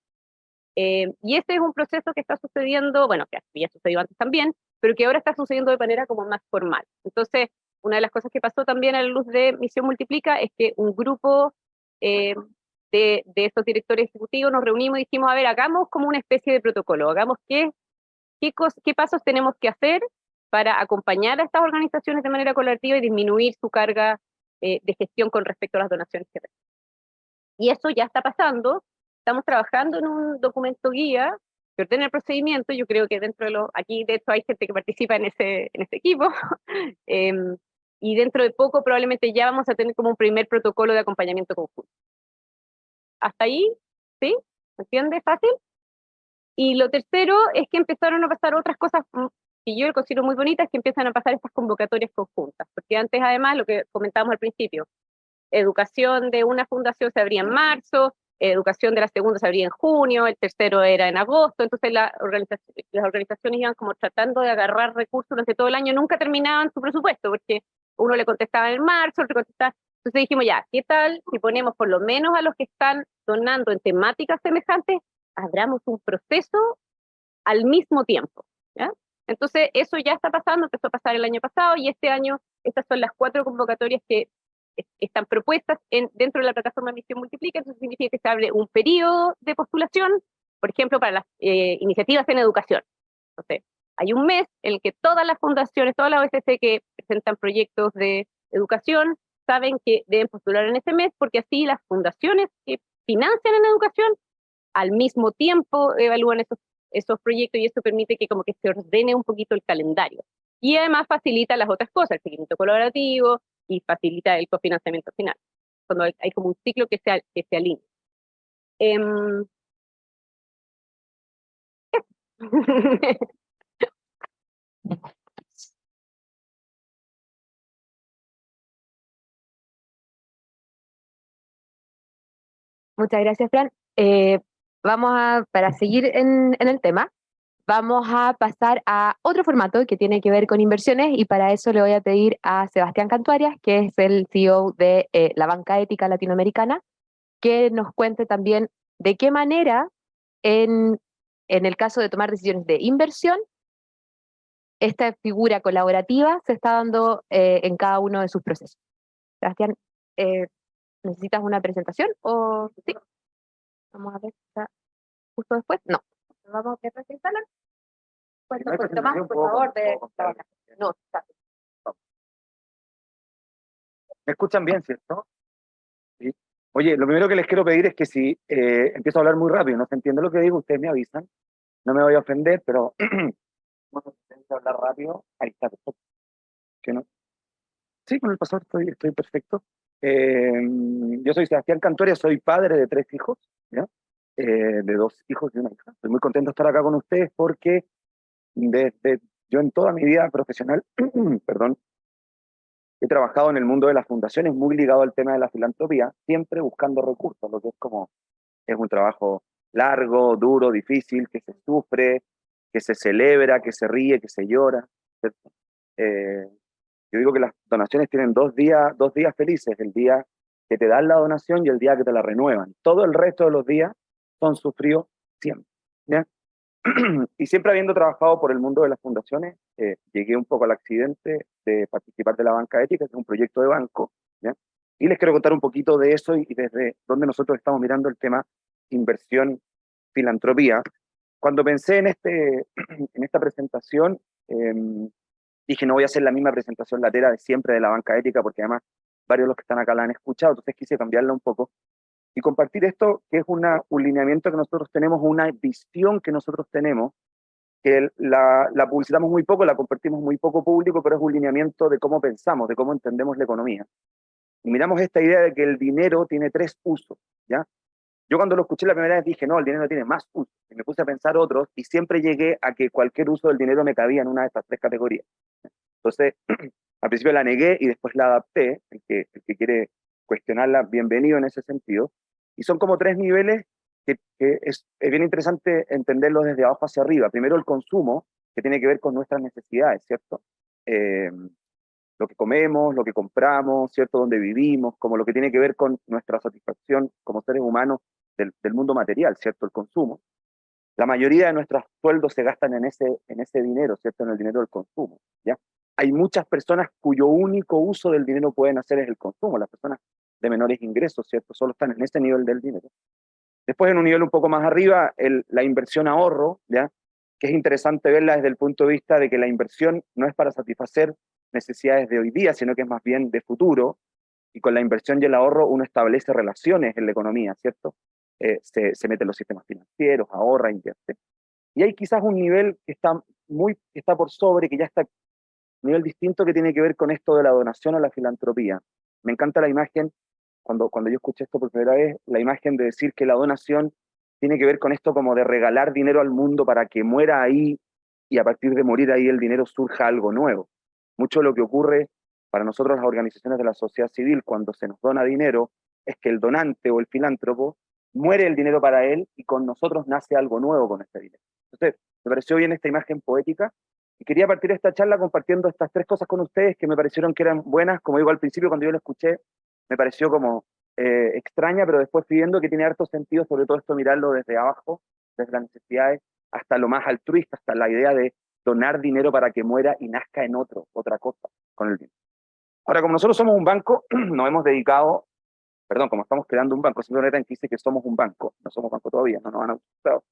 Y este es un proceso que está sucediendo, bueno, que había sucedido antes también, pero que ahora está sucediendo de manera como más formal. Entonces, una de las cosas que pasó también a la luz de Misión Multiplica es que un grupo de estos directores ejecutivos nos reunimos y dijimos, a ver, hagamos como una especie de protocolo, hagamos qué pasos tenemos que hacer para acompañar a estas organizaciones de manera colaborativa y disminuir su carga de gestión con respecto a las donaciones que reciben. Y eso ya está pasando. Estamos trabajando en un documento guía que ordena el procedimiento. Yo creo que dentro de aquí de hecho hay gente que participa en ese equipo. Y dentro de poco probablemente ya vamos a tener como un primer protocolo de acompañamiento conjunto. ¿Hasta ahí? ¿Sí? ¿Se entiende? ¿Fácil? Y lo tercero es que empezaron a pasar otras cosas que yo considero muy bonitas, que empiezan a pasar estas convocatorias conjuntas, porque antes además, lo que comentábamos al principio, educación de una fundación se abría en marzo, educación de la segunda se abría en junio, el tercero era en agosto, entonces las organizaciones iban como tratando de agarrar recursos durante todo el año, nunca terminaban su presupuesto, porque uno le contestaba en marzo, otro contestaba, entonces dijimos ya, ¿qué tal si ponemos por lo menos a los que están donando en temáticas semejantes, abramos un proceso al mismo tiempo, ¿ya? Entonces, eso ya está pasando, empezó a pasar el año pasado, y este año estas son las 4 convocatorias que están propuestas dentro de la plataforma Misión Multiplica. Eso significa que se abre un periodo de postulación, por ejemplo, para las iniciativas en educación. Entonces, hay un mes en el que todas las fundaciones, todas las OSC que presentan proyectos de educación, saben que deben postular en ese mes, porque así las fundaciones que financian en educación al mismo tiempo evalúan esos proyectos, y eso permite que como que se ordene un poquito el calendario. Y además facilita las otras cosas, el seguimiento colaborativo, y facilita el cofinanciamiento final, cuando hay como un ciclo que se alinea. Muchas gracias, Fran. Para seguir en el tema, vamos a pasar a otro formato que tiene que ver con inversiones y para eso le voy a pedir a Sebastián Cantuarias, que es el CEO de la Banca Ética Latinoamericana, que nos cuente también de qué manera en el caso de tomar decisiones de inversión, esta figura colaborativa se está dando en cada uno de sus procesos. Sebastián, eh, ¿necesitas una presentación o sí? Vamos a ver, ¿está justo después? No. Vamos a presentarla. Cuenta un poquito más, por favor, de trabajar. No, está. ¿Me escuchan bien, cierto? Sí. Oye, lo primero que les quiero pedir es que si empiezo a hablar muy rápido, no se entiende lo que digo, ustedes me avisan. No me voy a ofender, pero bueno, si tengo que hablar rápido, ahí está, perfecto. ¿Que no? Sí, con el pasador estoy perfecto. Yo soy Sebastián Cantoria, soy padre de 3 hijos, ¿ya? De 2 hijos y una hija. Estoy muy contento de estar acá con ustedes porque desde yo en toda mi vida profesional, perdón, he trabajado en el mundo de las fundaciones muy ligado al tema de la filantropía, siempre buscando recursos, lo que es un trabajo largo, duro, difícil, que se sufre, que se celebra, que se ríe, que se llora, ¿cierto? Eh, yo digo que las donaciones tienen 2 días felices, el día que te dan la donación y el día que te la renuevan. Todo el resto de los días son sufridos siempre, ¿ya? Y siempre habiendo trabajado por el mundo de las fundaciones, llegué un poco al accidente de participar de la banca ética, que es un proyecto de banco, ¿ya? Y les quiero contar un poquito de eso y desde dónde nosotros estamos mirando el tema inversión, filantropía. Cuando pensé en esta presentación, dije no voy a hacer la misma presentación latera de siempre de la banca ética, porque además varios de los que están acá la han escuchado, entonces quise cambiarla un poco y compartir esto, que es un lineamiento que nosotros tenemos, una visión que nosotros tenemos, que la publicitamos muy poco, la compartimos muy poco público, pero es un lineamiento de cómo pensamos, de cómo entendemos la economía. Y miramos esta idea de que el dinero tiene 3 usos, ¿ya? Yo cuando lo escuché la primera vez dije, no, el dinero tiene más usos, y me puse a pensar otros, y siempre llegué a que cualquier uso del dinero me cabía en una de estas 3 categorías. Entonces, al principio la negué y después la adapté, el que quiere cuestionarla, bienvenido en ese sentido. Y son como 3 niveles que es bien interesante entenderlos desde abajo hacia arriba. Primero el consumo, que tiene que ver con nuestras necesidades, ¿cierto? Eh, lo que comemos, lo que compramos, ¿cierto? Donde vivimos, como lo que tiene que ver con nuestra satisfacción como seres humanos del mundo material, ¿cierto? El consumo. La mayoría de nuestros sueldos se gastan en ese dinero, ¿cierto? En el dinero del consumo, ¿ya? Hay muchas personas cuyo único uso del dinero pueden hacer es el consumo. Las personas de menores ingresos, ¿cierto? Solo están en ese nivel del dinero. Después, en un nivel un poco más arriba, la inversión ahorro, ¿ya? Que es interesante verla desde el punto de vista de que la inversión no es para satisfacer necesidades de hoy día, sino que es más bien de futuro, y con la inversión y el ahorro uno establece relaciones en la economía, ¿cierto? Se mete en los sistemas financieros, ahorra, invierte. Y hay quizás un nivel que está por sobre, que ya está un nivel distinto que tiene que ver con esto de la donación o la filantropía. Me encanta la imagen, cuando yo escuché esto por primera vez, la imagen de decir que la donación tiene que ver con esto como de regalar dinero al mundo para que muera ahí y a partir de morir ahí el dinero surja algo nuevo. Mucho de lo que ocurre para nosotros las organizaciones de la sociedad civil cuando se nos dona dinero es que el donante o el filántropo muere el dinero para él y con nosotros nace algo nuevo con este dinero. Entonces, me pareció bien esta imagen poética y quería partir esta charla compartiendo estas 3 cosas con ustedes que me parecieron que eran buenas. Como digo al principio, cuando yo lo escuché, me pareció como extraña, pero después fui viendo que tiene harto sentido, sobre todo esto mirarlo desde abajo, desde las necesidades, hasta lo más altruista, hasta la idea de donar dinero para que muera y nazca en otra cosa con el dinero. Ahora, como nosotros somos un banco, nos hemos dedicado, perdón, como estamos creando un banco, simplemente dice que somos un banco, no somos banco todavía, no nos han autorizado.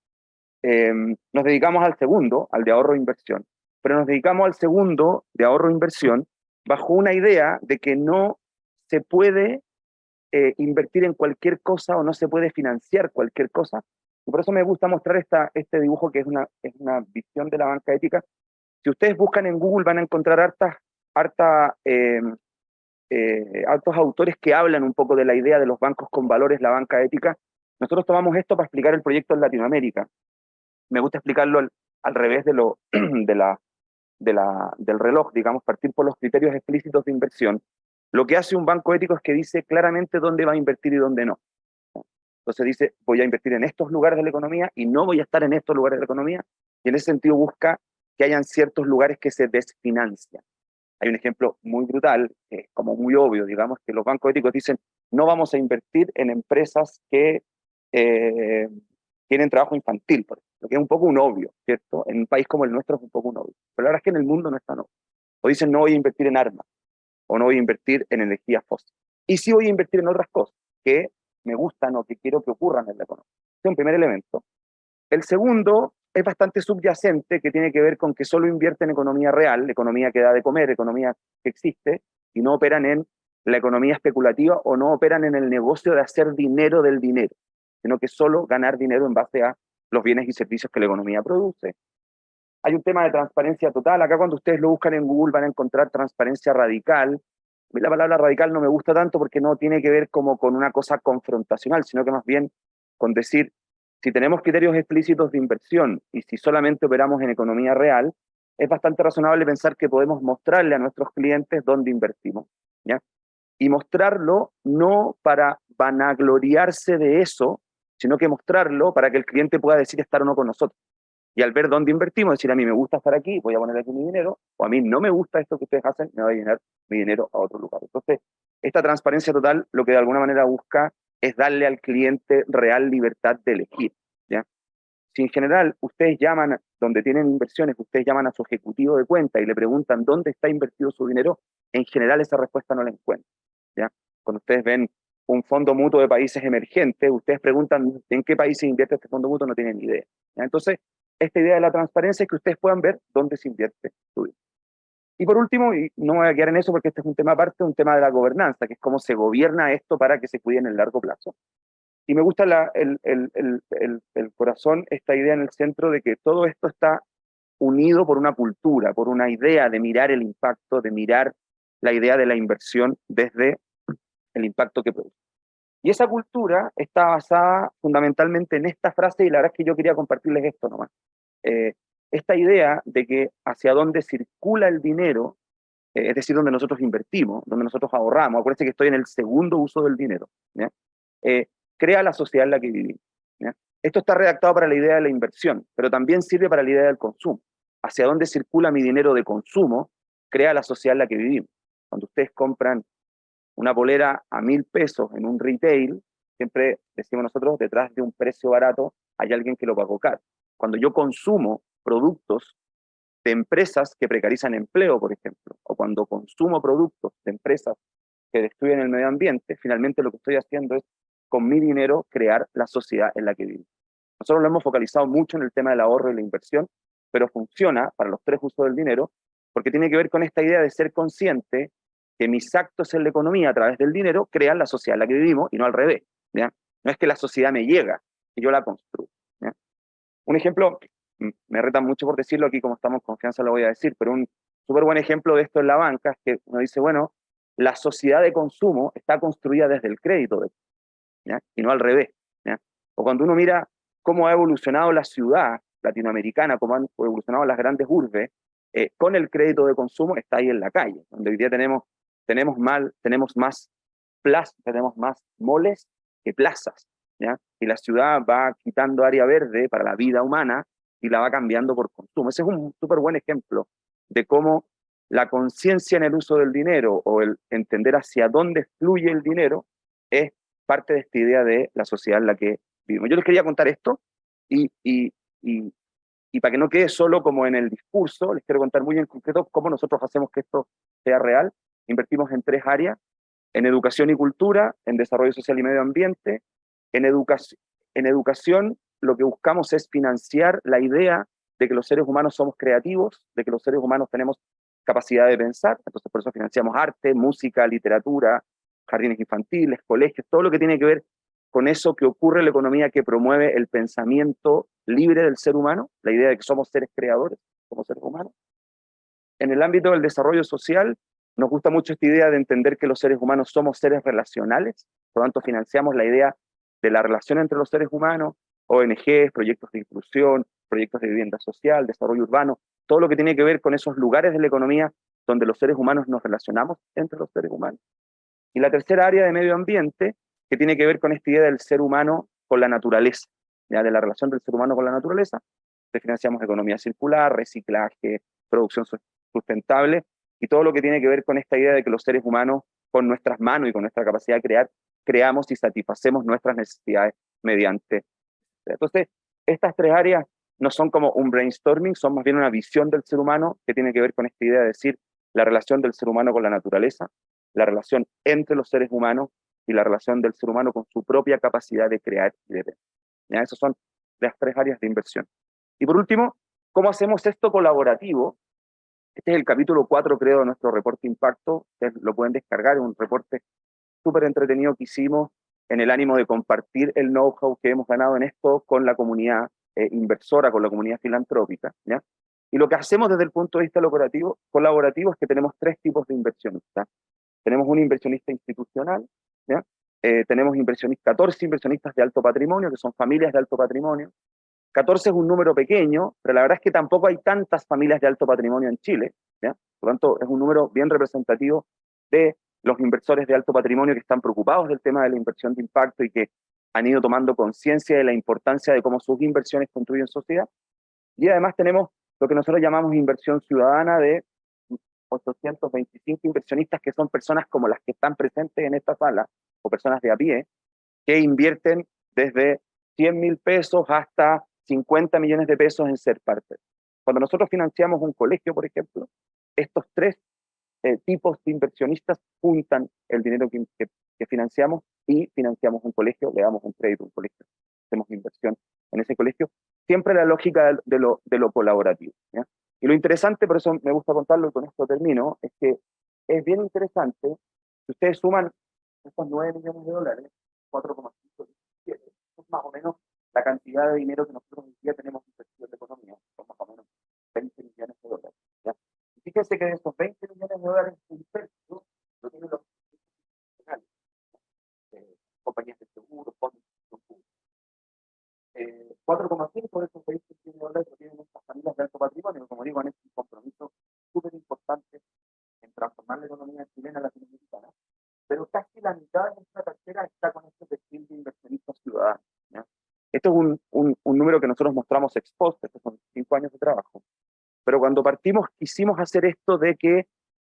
Nos dedicamos al segundo, al de ahorro e inversión, pero nos dedicamos al segundo de ahorro e inversión bajo una idea de que no se puede invertir en cualquier cosa o no se puede financiar cualquier cosa. Y por eso me gusta mostrar este dibujo que es una visión de la banca ética. Si ustedes buscan en Google van a encontrar hartos autores que hablan un poco de la idea de los bancos con valores, la banca ética. Nosotros tomamos esto para explicar el proyecto en Latinoamérica. Me gusta explicarlo al revés del reloj, digamos, partir por los criterios explícitos de inversión. Lo que hace un banco ético es que dice claramente dónde va a invertir y dónde no. Entonces dice, voy a invertir en estos lugares de la economía y no voy a estar en estos lugares de la economía, y en ese sentido busca que hayan ciertos lugares que se desfinancian. Hay un ejemplo muy brutal, como muy obvio, digamos, que los bancos éticos dicen, no vamos a invertir en empresas que tienen trabajo infantil, por ejemplo, que es un poco un obvio, ¿cierto? En un país como el nuestro es un poco un obvio, pero la verdad es que en el mundo no es tan obvio. O dicen, no voy a invertir en armas, o no voy a invertir en energías fósiles. Y sí voy a invertir en otras cosas que me gustan o que quiero que ocurran en la economía. Este es un primer elemento. El segundo es bastante subyacente, que tiene que ver con que solo invierte en economía real, economía que da de comer, economía que existe, y no operan en la economía especulativa o no operan en el negocio de hacer dinero del dinero, sino que solo ganar dinero en base a los bienes y servicios que la economía produce. Hay un tema de transparencia total. Acá cuando ustedes lo buscan en Google van a encontrar transparencia radical. A mí la palabra radical no me gusta tanto porque no tiene que ver como con una cosa confrontacional, sino que más bien con decir, si tenemos criterios explícitos de inversión y si solamente operamos en economía real, es bastante razonable pensar que podemos mostrarle a nuestros clientes dónde invertimos, ¿ya? Y mostrarlo no para vanagloriarse de eso, sino que mostrarlo para que el cliente pueda decir estar o no con nosotros. Y al ver dónde invertimos, decir, a mí me gusta estar aquí, voy a poner aquí mi dinero, o a mí no me gusta esto que ustedes hacen, me voy a llenar mi dinero a otro lugar. Entonces, esta transparencia total lo que de alguna manera busca es darle al cliente real libertad de elegir, ¿ya? Si en general ustedes llaman, donde tienen inversiones, ustedes llaman a su ejecutivo de cuenta y le preguntan dónde está invertido su dinero, en general esa respuesta no la encuentran, ¿ya? Cuando ustedes ven un fondo mutuo de países emergentes, ustedes preguntan en qué países invierte este fondo mutuo, no tienen ni idea, ¿ya? Entonces, esta idea de la transparencia es que ustedes puedan ver dónde se invierte su dinero. Y por último, y no me voy a quedar en eso porque este es un tema aparte, un tema de la gobernanza, que es cómo se gobierna esto para que se cuide en el largo plazo. Y me gusta el corazón, esta idea en el centro de que todo esto está unido por una cultura, por una idea de mirar el impacto, de mirar la idea de la inversión desde el impacto que produce. Y esa cultura está basada fundamentalmente en esta frase, y la verdad es que yo quería compartirles esto nomás. Esta idea de que hacia dónde circula el dinero, es decir, donde nosotros invertimos, donde nosotros ahorramos, acuérdense que estoy en el segundo uso del dinero, ¿ya? Crea la sociedad en la que vivimos, ¿ya? Esto está redactado para la idea de la inversión, pero también sirve para la idea del consumo. Hacia dónde circula mi dinero de consumo, crea la sociedad en la que vivimos. Cuando ustedes compran una polera a 1.000 pesos en un retail, siempre decimos nosotros, detrás de un precio barato hay alguien que lo pagó caro. Cuando yo consumo productos de empresas que precarizan empleo, por ejemplo, o cuando consumo productos de empresas que destruyen el medio ambiente, finalmente lo que estoy haciendo es, con mi dinero, crear la sociedad en la que vivo. Nosotros lo hemos focalizado mucho en el tema del ahorro y la inversión, pero funciona para los tres usos del dinero, porque tiene que ver con esta idea de ser consciente que mis actos en la economía a través del dinero crean la sociedad en la que vivimos y no al revés, ¿ya? No es que la sociedad me llega, que yo la construyo, ¿ya? Un ejemplo, me retan mucho por decirlo aquí, como estamos en confianza lo voy a decir, pero un súper buen ejemplo de esto en la banca es que uno dice, bueno, la sociedad de consumo está construida desde el crédito, ¿ya? Y no al revés, ¿ya? O cuando uno mira cómo ha evolucionado la ciudad latinoamericana, cómo han evolucionado las grandes urbes, con el crédito de consumo está ahí en la calle, donde hoy día tenemos más plazas, tenemos más moles que plazas, ¿ya? Y la ciudad va quitando área verde para la vida humana y la va cambiando por consumo. Ese es un súper buen ejemplo de cómo la conciencia en el uso del dinero o el entender hacia dónde fluye el dinero es parte de esta idea de la sociedad en la que vivimos. Yo les quería contar esto y, y, y, y para que no quede solo como en el discurso, les quiero contar muy en concreto cómo nosotros hacemos que esto sea real. Invertimos en 3 áreas: en educación y cultura, en desarrollo social y medio ambiente. En educación lo que buscamos es financiar la idea de que los seres humanos somos creativos, de que los seres humanos tenemos capacidad de pensar, entonces por eso financiamos arte, música, literatura, jardines infantiles, colegios, todo lo que tiene que ver con eso que ocurre en la economía que promueve el pensamiento libre del ser humano, la idea de que somos seres creadores, somos seres humanos. En el ámbito del desarrollo social, nos gusta mucho esta idea de entender que los seres humanos somos seres relacionales, por lo tanto financiamos la idea de la relación entre los seres humanos, ONGs, proyectos de inclusión, proyectos de vivienda social, desarrollo urbano, todo lo que tiene que ver con esos lugares de la economía donde los seres humanos nos relacionamos entre los seres humanos. Y la tercera área de medio ambiente, que tiene que ver con esta idea del ser humano con la naturaleza, ¿ya? De la relación del ser humano con la naturaleza. Financiamos economía circular, reciclaje, producción sustentable, y todo lo que tiene que ver con esta idea de que los seres humanos, con nuestras manos y con nuestra capacidad de crear, creamos y satisfacemos nuestras necesidades mediante. Entonces, estas tres áreas no son como un brainstorming, son más bien una visión del ser humano que tiene que ver con esta idea de decir la relación del ser humano con la naturaleza, la relación entre los seres humanos y la relación del ser humano con su propia capacidad de crear y de ver. ¿Ya? Esas son las tres áreas de inversión. Y por último, ¿cómo hacemos esto colaborativo? Este es el capítulo 4, creo, de nuestro reporte impacto. Ustedes lo pueden descargar, es un reporte súper entretenido que hicimos en el ánimo de compartir el know-how que hemos ganado en esto con la comunidad inversora, con la comunidad filantrópica, ¿ya? Y lo que hacemos desde el punto de vista colaborativo es que tenemos tres tipos de inversionistas. Tenemos un inversionista institucional, ¿ya? Tenemos 14 inversionistas de alto patrimonio, que son familias de alto patrimonio. 14 es un número pequeño, pero la verdad es que tampoco hay tantas familias de alto patrimonio en Chile, ¿ya? Por lo tanto, es un número bien representativo de los inversores de alto patrimonio que están preocupados del tema de la inversión de impacto y que han ido tomando conciencia de la importancia de cómo sus inversiones construyen sociedad. Y además tenemos lo que nosotros llamamos inversión ciudadana de 825 inversionistas, que son personas como las que están presentes en esta sala, o personas de a pie, que invierten desde 100.000 pesos hasta 50 millones de pesos en ser parte. Cuando nosotros financiamos un colegio, por ejemplo, estos tres tipos de inversionistas juntan el dinero que financiamos y financiamos un colegio, le damos un crédito a un colegio, hacemos inversión en ese colegio, siempre la lógica de lo colaborativo, ¿ya? Y lo interesante, por eso me gusta contarlo y con esto termino, es que es bien interesante, si ustedes suman estos 9 millones de dólares, 4,517, es más o menos la cantidad de dinero que nosotros hoy día tenemos invertido en la economía, son más o menos 20 millones de dólares, ¿ya? Y fíjense que de esos 20 millones de dólares, un tercio lo tienen los profesionales, compañías de seguros, fondos de inversión. 4,5 de esos 20 millones de dólares lo tienen estas familias de alto patrimonio, que como digo, han hecho un compromiso súper importante en transformar la economía chilena latinoamericana, pero casi la mitad de nuestra cartera está con este perfil de inversionistas ciudadanos, ¿ya? Esto es un número que nosotros mostramos ex post, estos son 5 años de trabajo, pero cuando partimos quisimos hacer esto de que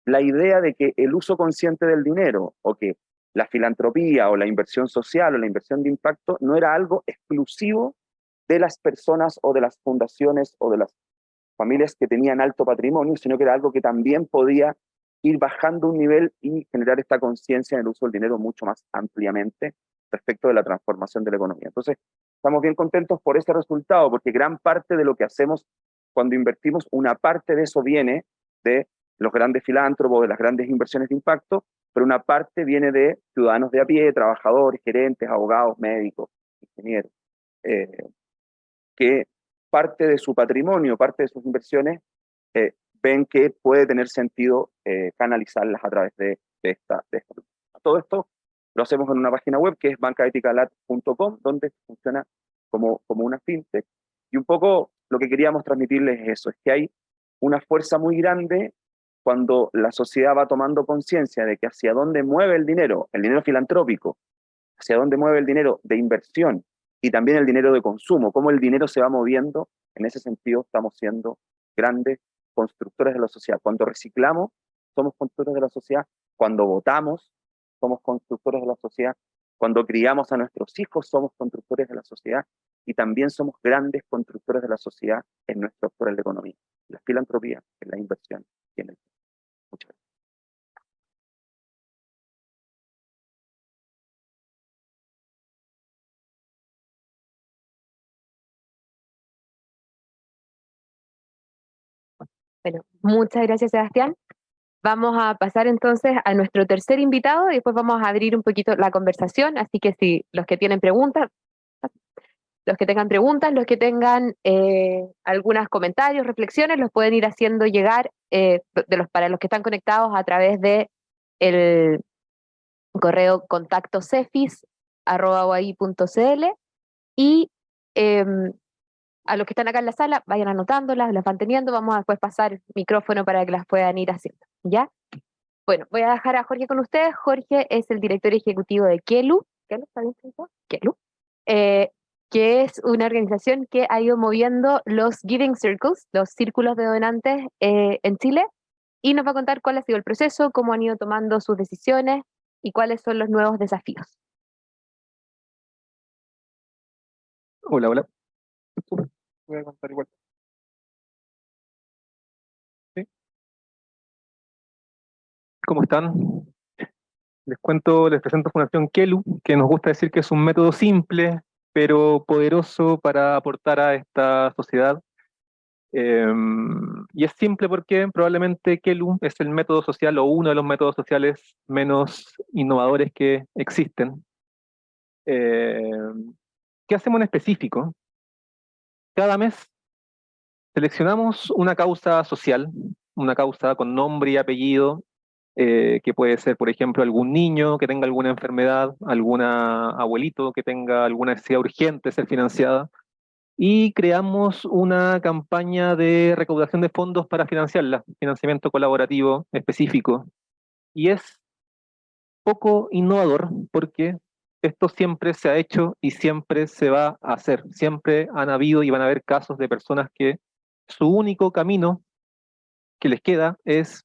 la idea de que el uso consciente del dinero, o que la filantropía o la inversión social o la inversión de impacto no era algo exclusivo de las personas o de las fundaciones o de las familias que tenían alto patrimonio, sino que era algo que también podía ir bajando un nivel y generar esta conciencia en el uso del dinero mucho más ampliamente respecto de la transformación de la economía. Entonces, estamos bien contentos por ese resultado, porque gran parte de lo que hacemos cuando invertimos, una parte de eso viene de los grandes filántropos, de las grandes inversiones de impacto, pero una parte viene de ciudadanos de a pie, trabajadores, gerentes, abogados, médicos, ingenieros, que parte de su patrimonio, parte de sus inversiones, ven que puede tener sentido canalizarlas a través de esta. Todo esto lo hacemos en una página web que es bancaeticalat.com, donde funciona como una fintech. Y un poco lo que queríamos transmitirles es eso, es que hay una fuerza muy grande cuando la sociedad va tomando conciencia de que hacia dónde mueve el dinero filantrópico, hacia dónde mueve el dinero de inversión y también el dinero de consumo, cómo el dinero se va moviendo. En ese sentido estamos siendo grandes constructores de la sociedad. Cuando reciclamos, somos constructores de la sociedad. Cuando votamos, somos constructores de la sociedad. Cuando criamos a nuestros hijos, somos constructores de la sociedad. Y también somos grandes constructores de la sociedad en nuestro sector de la economía, en la filantropía, en la inversión y en el... Muchas gracias. Bueno, muchas gracias, Sebastián. Vamos a pasar entonces a nuestro tercer invitado y después vamos a abrir un poquito la conversación, así que si los que tienen preguntas, los que tengan preguntas, los que tengan algunos comentarios, reflexiones, los pueden ir haciendo llegar para los que están conectados a través de el correo contacto cefis@uai.cl y a los que están acá en la sala, vayan anotándolas, las van teniendo, vamos a después pasar el micrófono para que las puedan ir haciendo, ¿ya? Bueno, voy a dejar a Jorge con ustedes. Jorge es el director ejecutivo de Kelu. ¿Kelu está bien? ¿Kelu? que es una organización que ha ido moviendo los Giving Circles, los círculos de donantes en Chile, y nos va a contar cuál ha sido el proceso, cómo han ido tomando sus decisiones y cuáles son los nuevos desafíos. Hola, hola. Voy a contar igual. ¿Sí? ¿Cómo están? Les presento Fundación Kelu, que nos gusta decir que es un método simple, pero poderoso para aportar a esta sociedad. Y es simple porque probablemente Kelu es el método social o uno de los métodos sociales menos innovadores que existen. ¿Qué hacemos en específico? Cada mes seleccionamos una causa social, una causa con nombre y apellido, que puede ser, por ejemplo, algún niño que tenga alguna enfermedad, algún abuelito que tenga alguna necesidad urgente de ser financiada, y creamos una campaña de recaudación de fondos para financiarla, financiamiento colaborativo específico. Y es poco innovador porque esto siempre se ha hecho y siempre se va a hacer. Siempre han habido y van a haber casos de personas que su único camino que les queda es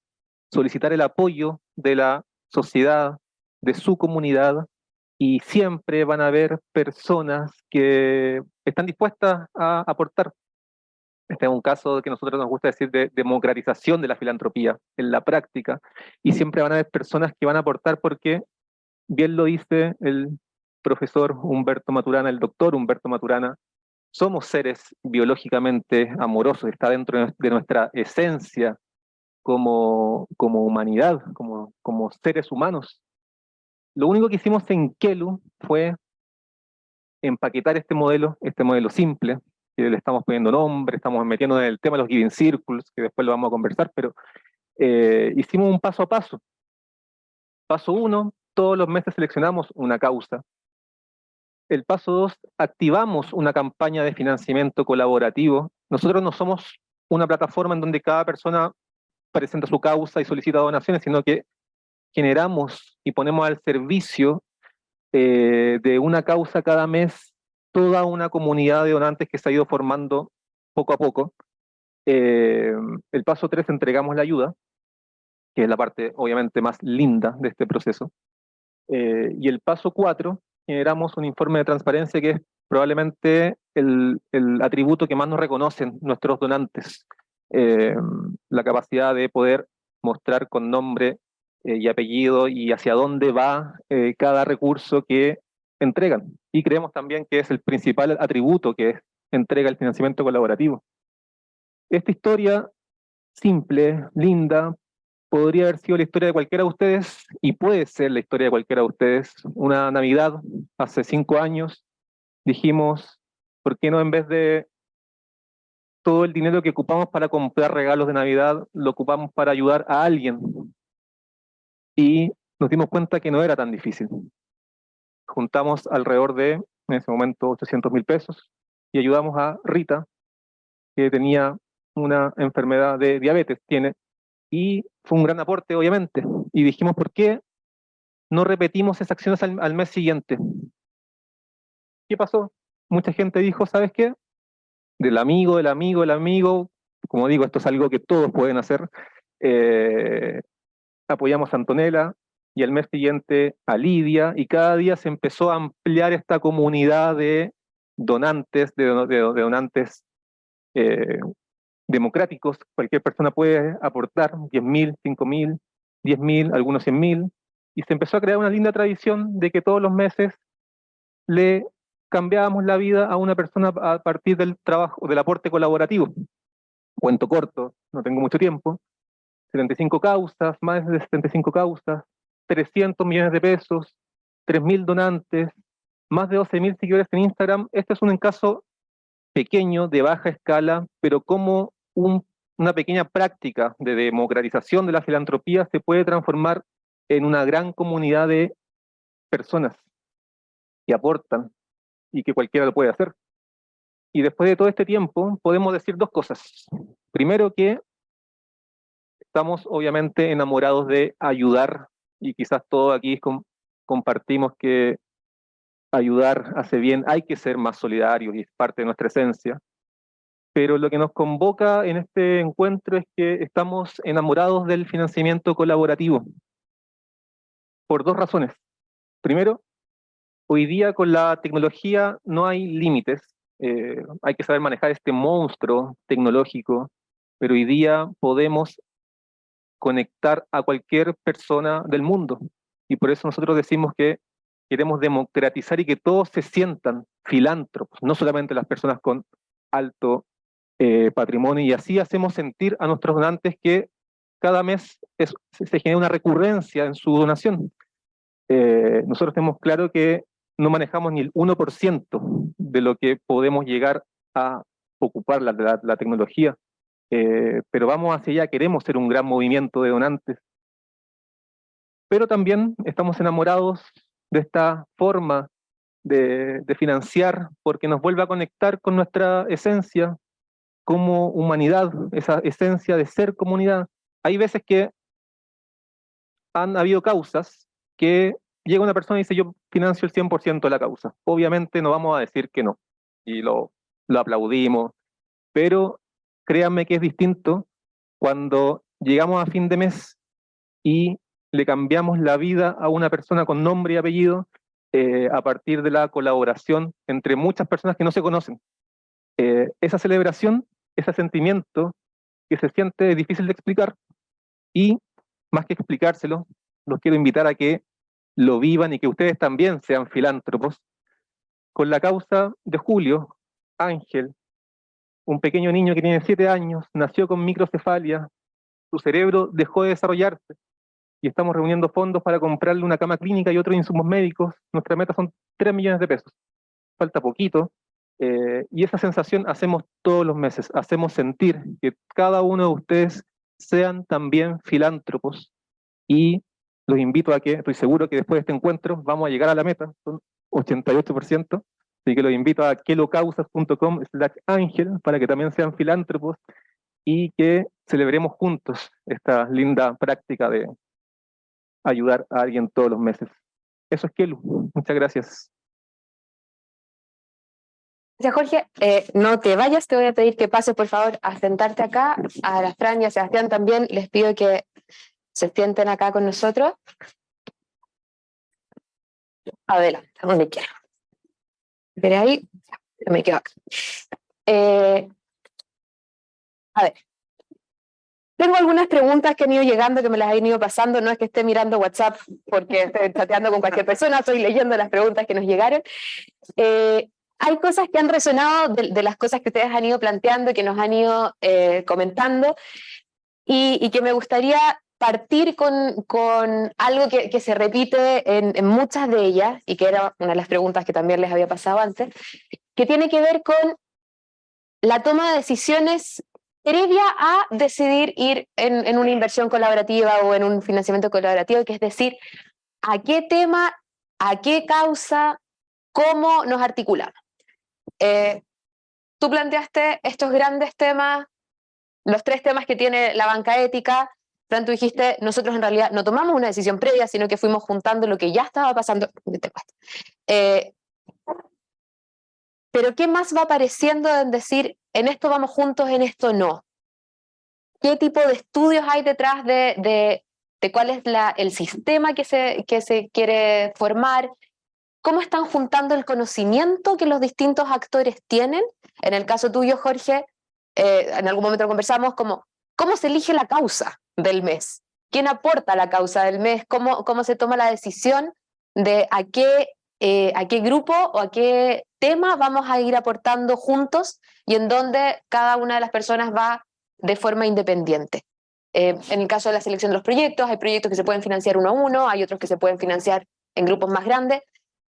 solicitar el apoyo de la sociedad, de su comunidad, y siempre van a haber personas que están dispuestas a aportar. Este es un caso que a nosotros nos gusta decir de democratización de la filantropía en la práctica, y siempre van a haber personas que van a aportar porque, bien lo dice el profesor Humberto Maturana, el doctor Humberto Maturana, somos seres biológicamente amorosos, está dentro de nuestra esencia como humanidad, como seres humanos. Lo único que hicimos en Kelu fue empaquetar este modelo simple, que le estamos poniendo nombre, estamos metiendo en el tema de los Giving Circles, que después lo vamos a conversar, pero hicimos un paso a paso. Paso 1, todos los meses seleccionamos una causa. El paso 2, activamos una campaña de financiamiento colaborativo. Nosotros no somos una plataforma en donde cada persona presenta su causa y solicita donaciones, sino que generamos y ponemos al servicio de una causa cada mes toda una comunidad de donantes que se ha ido formando poco a poco. El paso 3, entregamos la ayuda, que es la parte obviamente más linda de este proceso. Y el paso 4, generamos un informe de transparencia que es probablemente el atributo que más nos reconocen nuestros donantes. La capacidad de poder mostrar con nombre y apellido y hacia dónde va cada recurso que entregan. Y creemos también que es el principal atributo que entrega el financiamiento colaborativo. Esta historia simple, linda, podría haber sido la historia de cualquiera de ustedes, y puede ser la historia de cualquiera de ustedes. Una Navidad, hace 5 años, dijimos, ¿por qué no, en vez de todo el dinero que ocupamos para comprar regalos de Navidad, lo ocupamos para ayudar a alguien? Y nos dimos cuenta que no era tan difícil. Juntamos alrededor de, en ese momento, 800.000 pesos, y ayudamos a Rita, que tenía una enfermedad de diabetes, y fue un gran aporte, obviamente. Y dijimos, ¿por qué no repetimos esas acciones al mes siguiente? ¿Qué pasó? Mucha gente dijo, ¿sabes qué? Del amigo, del amigo, del amigo, como digo, esto es algo que todos pueden hacer. Apoyamos a Antonella, y al mes siguiente a Lidia, y cada día se empezó a ampliar esta comunidad de donantes, de donantes democráticos. Cualquier persona puede aportar 10.000, 5.000, 10.000, algunos 100.000, y se empezó a crear una linda tradición de que todos los meses le cambiábamos la vida a una persona a partir del trabajo, del aporte colaborativo. Cuento corto, no tengo mucho tiempo, 75 causas, más de 75 causas, 300 millones de pesos, 3.000 donantes, más de 12.000 seguidores en Instagram. Este es un caso pequeño, de baja escala, pero como una pequeña práctica de democratización de la filantropía se puede transformar en una gran comunidad de personas que aportan y que cualquiera lo puede hacer. Y después de todo este tiempo podemos decir 2 cosas. Primero, que estamos obviamente enamorados de ayudar, y quizás todos aquí compartimos que ayudar hace bien, hay que ser más solidarios y es parte de nuestra esencia. Pero lo que nos convoca en este encuentro es que estamos enamorados del financiamiento colaborativo por dos razones. Primero, hoy día con la tecnología no hay límites, hay que saber manejar este monstruo tecnológico, pero hoy día podemos conectar a cualquier persona del mundo. Y por eso nosotros decimos que queremos democratizar y que todos se sientan filántropos, no solamente las personas con alto patrimonio, y así hacemos sentir a nuestros donantes que cada mes se genera una recurrencia en su donación. Nosotros tenemos claro que no manejamos ni el 1% de lo que podemos llegar a ocupar la tecnología, pero vamos hacia allá, queremos ser un gran movimiento de donantes. Pero también estamos enamorados de esta forma de financiar porque nos vuelve a conectar con nuestra esencia como humanidad, esa esencia de ser comunidad. Hay veces que han habido causas que llega una persona y dice yo financio el 100% de la causa. Obviamente no vamos a decir que no, y lo aplaudimos, pero créanme que es distinto cuando llegamos a fin de mes y le cambiamos la vida a una persona con nombre y apellido a partir de la colaboración entre muchas personas que no se conocen. Esa celebración, ese sentimiento que se siente difícil de explicar, y más que explicárselo, los quiero invitar a que lo vivan y que ustedes también sean filántropos. Con la causa de Julio, Ángel, un pequeño niño que tiene 7 años, nació con microcefalia, su cerebro dejó de desarrollarse y estamos reuniendo fondos para comprarle una cama clínica y otros insumos médicos. Nuestra meta son 3 millones de pesos. Falta poquito. Y esa sensación hacemos todos los meses, hacemos sentir que cada uno de ustedes sean también filántropos, y los invito a que, estoy seguro que después de este encuentro vamos a llegar a la meta, son 88%, así que los invito a quelocausas.com/ángel para que también sean filántropos y que celebremos juntos esta linda práctica de ayudar a alguien todos los meses. Eso es Kelu, muchas gracias. Gracias, Jorge. No te vayas, te voy a pedir que pases, por favor, a sentarte acá. A la Fran y a Sebastián también les pido que se sienten acá con nosotros. Adelante, donde quieran. Veré ahí, ya, me quedo acá. A ver, tengo algunas preguntas que han ido llegando, que me las han ido pasando. No es que esté mirando WhatsApp porque esté chateando con cualquier persona, estoy leyendo las preguntas que nos llegaron. Hay cosas que han resonado de las cosas que ustedes han ido planteando, que nos han ido comentando, y que me gustaría partir con algo que se repite en muchas de ellas, y que era una de las preguntas que también les había pasado antes, que tiene que ver con la toma de decisiones previa a decidir ir en una inversión colaborativa o en un financiamiento colaborativo, que es decir, a qué tema, a qué causa, cómo nos articulamos. Tú planteaste estos grandes temas, los 3 temas que tiene la banca ética. Fran, tú dijiste, nosotros en realidad no tomamos una decisión previa, sino que fuimos juntando lo que ya estaba pasando. Pero ¿qué más va apareciendo en decir, en esto vamos juntos, en esto no? ¿Qué tipo de estudios hay detrás de cuál es el sistema que se quiere formar? ¿Cómo están juntando el conocimiento que los distintos actores tienen? En el caso tuyo, Jorge, en algún momento conversamos como, ¿cómo se elige la causa del mes? ¿Quién aporta la causa del mes? ¿Cómo se toma la decisión de a qué grupo o a qué tema vamos a ir aportando juntos y en dónde cada una de las personas va de forma independiente? En el caso de la selección de los proyectos, hay proyectos que se pueden financiar uno a uno, hay otros que se pueden financiar en grupos más grandes.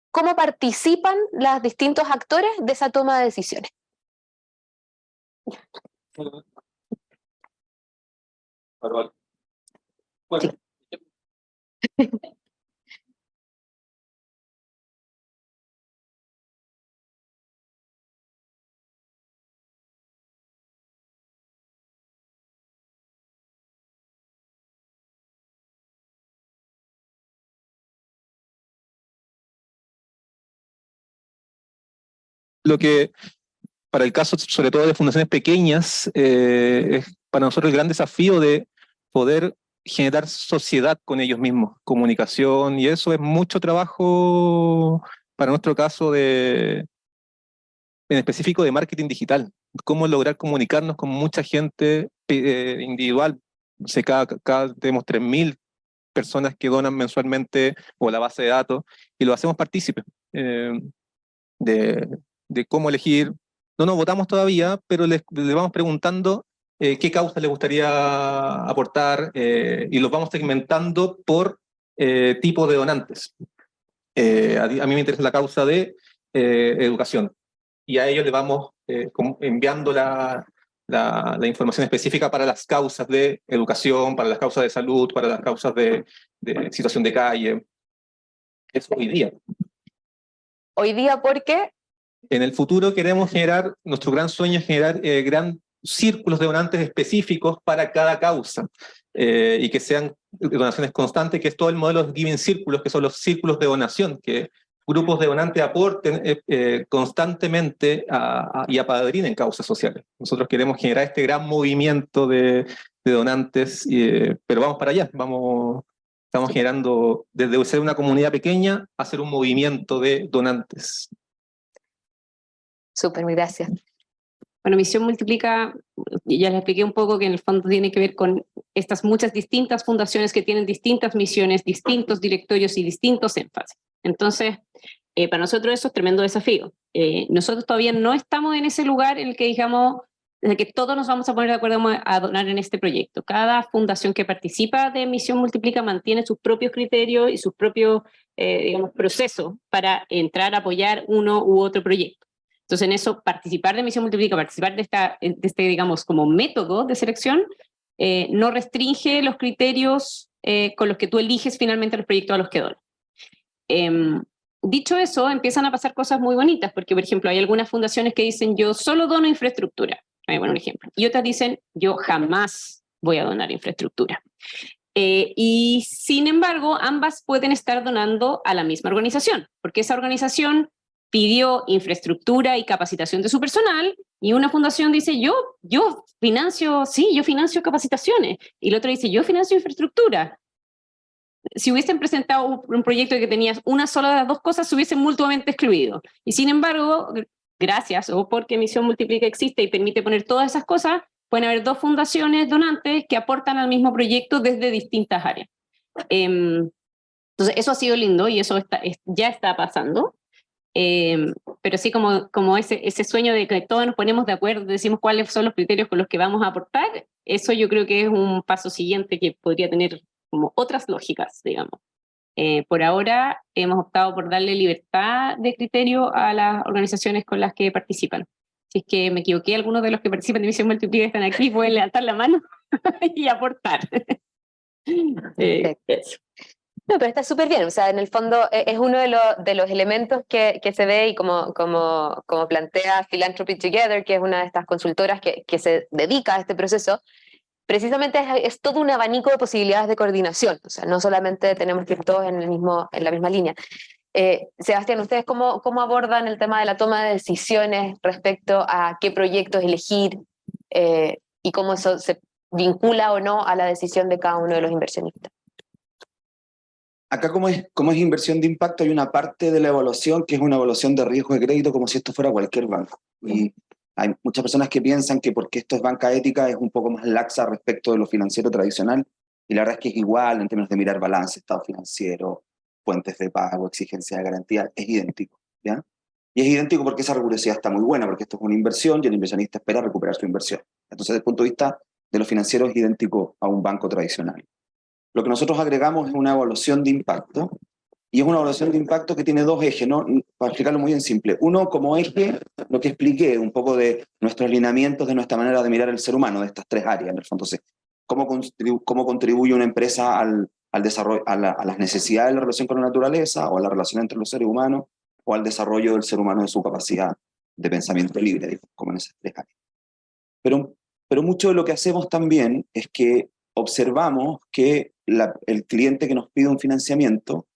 ¿Cómo participan los distintos actores de esa toma de decisiones? Sí. lo que para el caso sobre todo de fundaciones pequeñas es para nosotros el gran desafío de poder generar sociedad con ellos mismos, comunicación, y eso es mucho trabajo para nuestro caso en específico de marketing digital, cómo lograr comunicarnos con mucha gente individual. O sea, cada tenemos 3.000 personas que donan mensualmente o la base de datos, y lo hacemos partícipe de cómo elegir. No nos votamos todavía, pero le vamos preguntando qué causa le gustaría aportar, y los vamos segmentando por tipo de donantes. A mí me interesa la causa de educación, y a ellos le vamos enviando la información específica para las causas de educación, para las causas de salud, para las causas de situación de calle. Eso hoy día. Hoy día, ¿por qué? En el futuro queremos generar, nuestro gran sueño es generar gran círculos de donantes específicos para cada causa, y que sean donaciones constantes, que es todo el modelo de Giving Círculos, que son los círculos de donación, que grupos de donantes aporten constantemente y apadrinen causas sociales. Nosotros queremos generar este gran movimiento de donantes, pero vamos para allá, estamos generando, desde ser una comunidad pequeña a ser un movimiento de donantes. Súper, gracias. Bueno, Misión Multiplica, ya les expliqué un poco que en el fondo tiene que ver con estas muchas distintas fundaciones que tienen distintas misiones, distintos directorios y distintos énfasis. Entonces, para nosotros eso es tremendo desafío. Nosotros todavía no estamos en ese lugar en el que digamos que todos nos vamos a poner de acuerdo a donar en este proyecto. Cada fundación que participa de Misión Multiplica mantiene sus propios criterios y sus propios, digamos, procesos para entrar a apoyar uno u otro proyecto. Entonces, en eso, participar de Misión Multiplica, participar de este, digamos, como método de selección, no restringe los criterios con los que tú eliges finalmente los proyectos a los que donas. Dicho eso, empiezan a pasar cosas muy bonitas, porque, por ejemplo, hay algunas fundaciones que dicen, yo solo dono infraestructura. Bueno, un ejemplo. Y otras dicen, yo jamás voy a donar infraestructura. Y, sin embargo, ambas pueden estar donando a la misma organización, porque esa organización pidió infraestructura y capacitación de su personal, y una fundación dice, yo financio capacitaciones, y la otra dice, yo financio infraestructura. Si hubiesen presentado un proyecto que tenía una sola de las dos cosas, se hubiesen mutuamente excluido. Y sin embargo, gracias o porque Misión Multiplica existe y permite poner todas esas cosas, pueden haber dos fundaciones donantes que aportan al mismo proyecto desde distintas áreas. Entonces, eso ha sido lindo y eso ya está pasando. Pero sí, como ese sueño de que todos nos ponemos de acuerdo, decimos cuáles son los criterios con los que vamos a aportar, eso yo creo que es un paso siguiente que podría tener como otras lógicas, digamos. Por ahora hemos optado por darle libertad de criterio a las organizaciones con las que participan. Si es que me equivoqué, algunos de los que participan de Misión Multiplica están aquí, pueden levantar la mano y aportar. Eso. No, pero está súper bien, o sea, en el fondo es uno de los elementos que se ve y como plantea Philanthropy Together, que es una de estas consultoras que se dedica a este proceso, precisamente es todo un abanico de posibilidades de coordinación, o sea, no solamente tenemos que ir todos en la misma línea. Sebastián, ¿ustedes cómo abordan el tema de la toma de decisiones respecto a qué proyectos elegir y cómo eso se vincula o no a la decisión de cada uno de los inversionistas? Acá, como es inversión de impacto, hay una parte de la evaluación que es una evaluación de riesgo de crédito como si esto fuera cualquier banco. Y hay muchas personas que piensan que porque esto es banca ética es un poco más laxa respecto de lo financiero tradicional, y la verdad es que es igual en términos de mirar balance, estado financiero, fuentes de pago, exigencia de garantía, es idéntico, ¿ya? Y es idéntico porque esa rigurosidad está muy buena, porque esto es una inversión y el inversionista espera recuperar su inversión. Entonces, desde el punto de vista de lo financiero es idéntico a un banco tradicional. Lo que nosotros agregamos es una evaluación de impacto, y es una evaluación de impacto que tiene dos ejes, ¿no? Para explicarlo muy en simple. Uno, como eje, lo que expliqué, un poco de nuestros lineamientos, de nuestra manera de mirar el ser humano, de estas tres áreas, en el fondo. Entonces, ¿cómo contribuye una empresa al desarrollo, a las necesidades de la relación con la naturaleza, o a la relación entre los seres humanos, o al desarrollo del ser humano de su capacidad de pensamiento libre, como en esas tres áreas? Pero mucho de lo que hacemos también es que observamos que el cliente que nos pide un financiamiento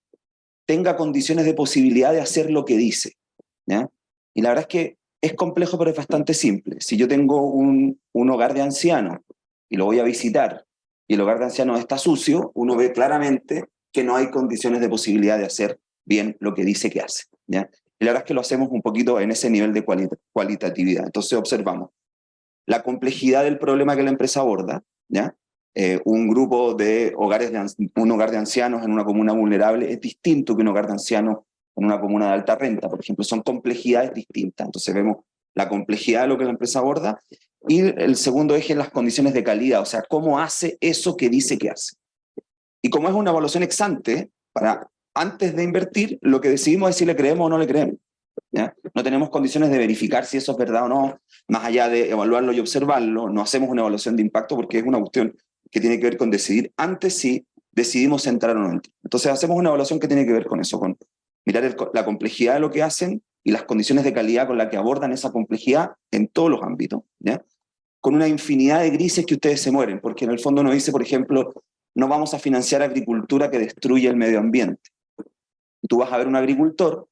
tenga condiciones de posibilidad de hacer lo que dice, ¿ya? Y la verdad es que Es complejo, pero es bastante simple. Si yo tengo un hogar de ancianos y lo voy a visitar y el hogar de ancianos está sucio, uno ve claramente que no hay condiciones de posibilidad de hacer bien lo que dice que hace, ¿ya? Y la verdad es que lo hacemos un poquito en ese nivel de cualitatividad. Entonces observamos la complejidad del problema que la empresa aborda, ¿ya? Un grupo de un hogar de ancianos en una comuna vulnerable es distinto que un hogar de ancianos en una comuna de alta renta, por ejemplo. Son complejidades distintas. Entonces vemos la complejidad de lo que la empresa aborda, y el segundo eje es las condiciones de calidad, o sea, cómo hace eso que dice que hace. Y como es una evaluación ex ante, antes de invertir, lo que decidimos es si le creemos o no le creemos, ¿ya? No tenemos condiciones de verificar si eso es verdad o no, más allá de evaluarlo y observarlo. No hacemos una evaluación de impacto porque es una cuestión que tiene que ver con decidir antes si decidimos entrar o no entrar. Entonces hacemos una evaluación que tiene que ver con eso, con mirar la complejidad de lo que hacen y las condiciones de calidad con las que abordan esa complejidad en todos los ámbitos, ¿ya? Con una infinidad de grises que ustedes se mueren, porque en el fondo nos dice, por ejemplo, no vamos a financiar agricultura que destruye el medio ambiente. Y tú vas a ver un agricultor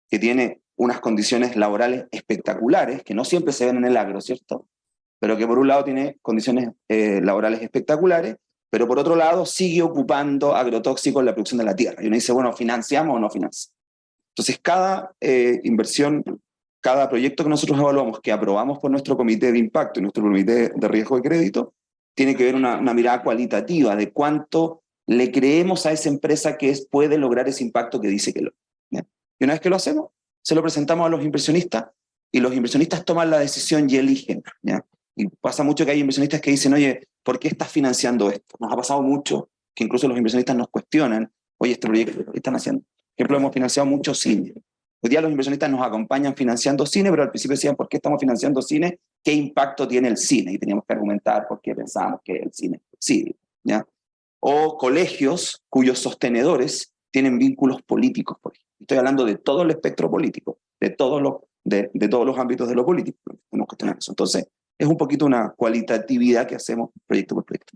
que tiene unas condiciones laborales espectaculares, que no siempre se ven en el agro, ¿cierto? Pero que por un lado tiene condiciones laborales espectaculares, pero por otro lado sigue ocupando agrotóxicos en la producción de la tierra. Y uno dice, bueno, ¿financiamos o no financiamos? Entonces, cada inversión, cada proyecto que nosotros evaluamos, que aprobamos por nuestro comité de impacto y nuestro comité de riesgo de crédito, tiene que ver una mirada cualitativa de cuánto le creemos a esa empresa que puede lograr ese impacto que dice que lo. ¿Ya? Y una vez que lo hacemos, se lo presentamos a los inversionistas, y los inversionistas toman la decisión y eligen, ¿ya? Y pasa mucho que hay inversionistas que dicen, oye, ¿por qué estás financiando esto? Nos ha pasado mucho que incluso los inversionistas nos cuestionan, oye, este proyecto, ¿qué están haciendo? Por ejemplo, hemos financiado mucho cine. Hoy día los inversionistas nos acompañan financiando cine, pero al principio decían, ¿por qué estamos financiando cine? ¿Qué impacto tiene el cine? Y teníamos que argumentar por qué pensábamos que el cine sí, ¿ya? O colegios cuyos sostenedores tienen vínculos políticos, por ejemplo. Estoy hablando de todo el espectro político, de todos los ámbitos de lo político. Tenemos que tener eso. Entonces, es un poquito una cualitatividad que hacemos proyecto por proyecto.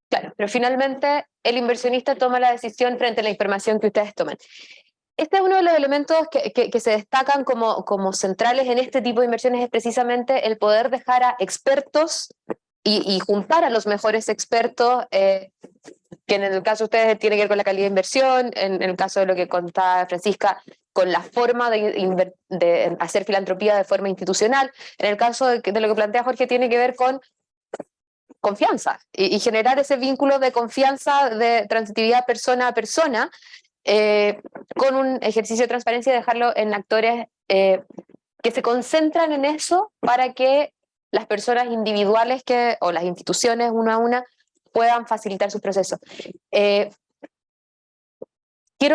Claro, pero finalmente el inversionista toma la decisión frente a la información que ustedes toman. Este es uno de los elementos que se destacan como centrales en este tipo de inversiones, es precisamente el poder dejar a expertos y juntar a los mejores expertos, que en el caso de ustedes tiene que ver con la calidad de inversión, en el caso de lo que contaba Francisca, con la forma de hacer filantropía de forma institucional. En el caso de lo que plantea Jorge, tiene que ver con confianza y generar ese vínculo de confianza, de transitividad persona a persona, con un ejercicio de transparencia y dejarlo en actores que se concentran en eso para que las personas individuales o las instituciones una a una puedan facilitar sus procesos. Quiero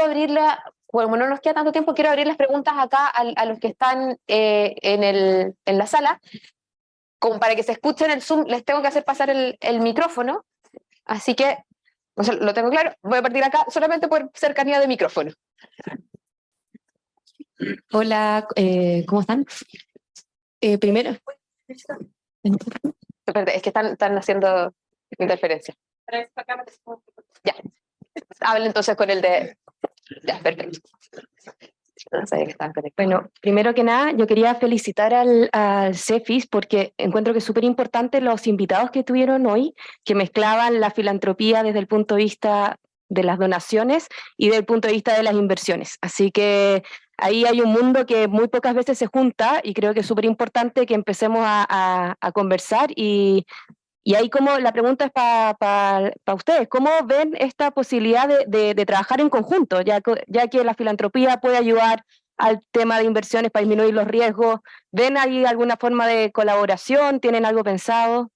abrirla, como no nos queda tanto tiempo, quiero abrir las preguntas acá a los que están en la sala, como para que se escuchen el Zoom. Les tengo que hacer pasar el micrófono, así que o sea, lo tengo claro, voy a partir acá solamente por cercanía de micrófono. Hola, ¿cómo están? Primero... Espérate, es que están haciendo interferencia. Ya, hablen entonces con el de... Ya, perfecto. No sabía que estaban conectados. Bueno, primero que nada, yo quería felicitar al CEFIS porque encuentro que es súper importante los invitados que tuvieron hoy, que mezclaban la filantropía desde el punto de vista de las donaciones y desde el punto de vista de las inversiones. Así que ahí hay un mundo que muy pocas veces se junta y creo que es súper importante que empecemos a conversar y ahí como la pregunta es para ustedes, ¿cómo ven esta posibilidad de trabajar en conjunto, ya que la filantropía puede ayudar al tema de inversiones para disminuir los riesgos? ¿Ven ahí alguna forma de colaboración? ¿Tienen algo pensado?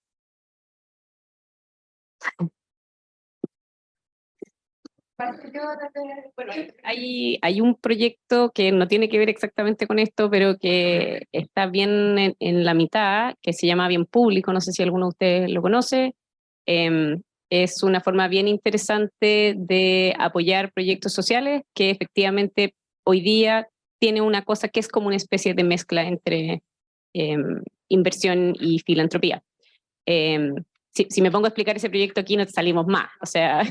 Bueno, hay un proyecto que no tiene que ver exactamente con esto, pero que está bien en la mitad, que se llama Bien Público, no sé si alguno de ustedes lo conoce. Es una forma bien interesante de apoyar proyectos sociales que efectivamente hoy día tiene una cosa que es como una especie de mezcla entre inversión y filantropía. Si me pongo a explicar ese proyecto aquí no salimos más, o sea,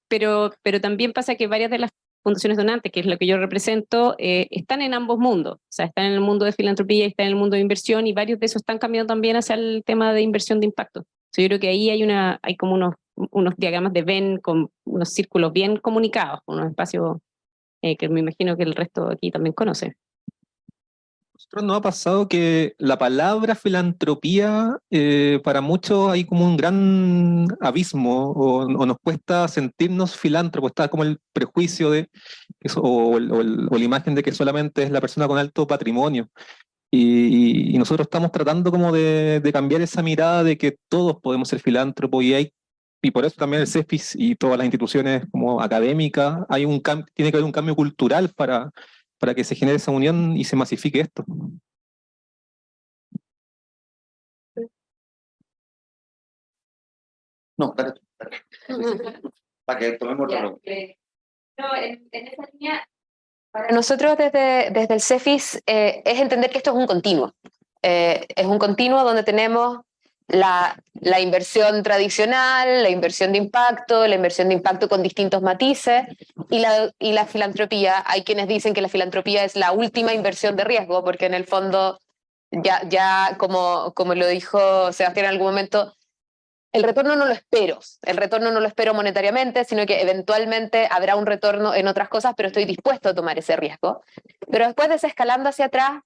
pero también pasa que varias de las fundaciones donantes, que es lo que yo represento, están en ambos mundos, o sea, están en el mundo de filantropía y están en el mundo de inversión, y varios de esos están cambiando también hacia el tema de inversión de impacto. Yo creo que ahí hay como unos diagramas de Venn con unos círculos bien comunicados, unos espacios que me imagino que el resto aquí también conoce. Nosotros nos ha pasado que la palabra filantropía, para muchos hay como un gran abismo, o nos cuesta sentirnos filántropos, está como el prejuicio de eso, o la imagen de que solamente es la persona con alto patrimonio. Y nosotros estamos tratando como de cambiar esa mirada de que todos podemos ser filántropos, y por eso también el CEFIS y todas las instituciones como académicas, tiene que haber un cambio cultural para que se genere esa unión y se masifique esto. No, espérate. Para que tomemos otra pregunta. No, en esa línea, para nosotros desde el CEFIS es entender que esto es un continuo. Es un continuo donde tenemos la inversión tradicional, la inversión de impacto con distintos matices, y la filantropía. Hay quienes dicen que la filantropía es la última inversión de riesgo, porque en el fondo, ya como lo dijo Sebastián en algún momento, el retorno no lo espero monetariamente, sino que eventualmente habrá un retorno en otras cosas, pero estoy dispuesto a tomar ese riesgo. Pero después, desescalando hacia atrás,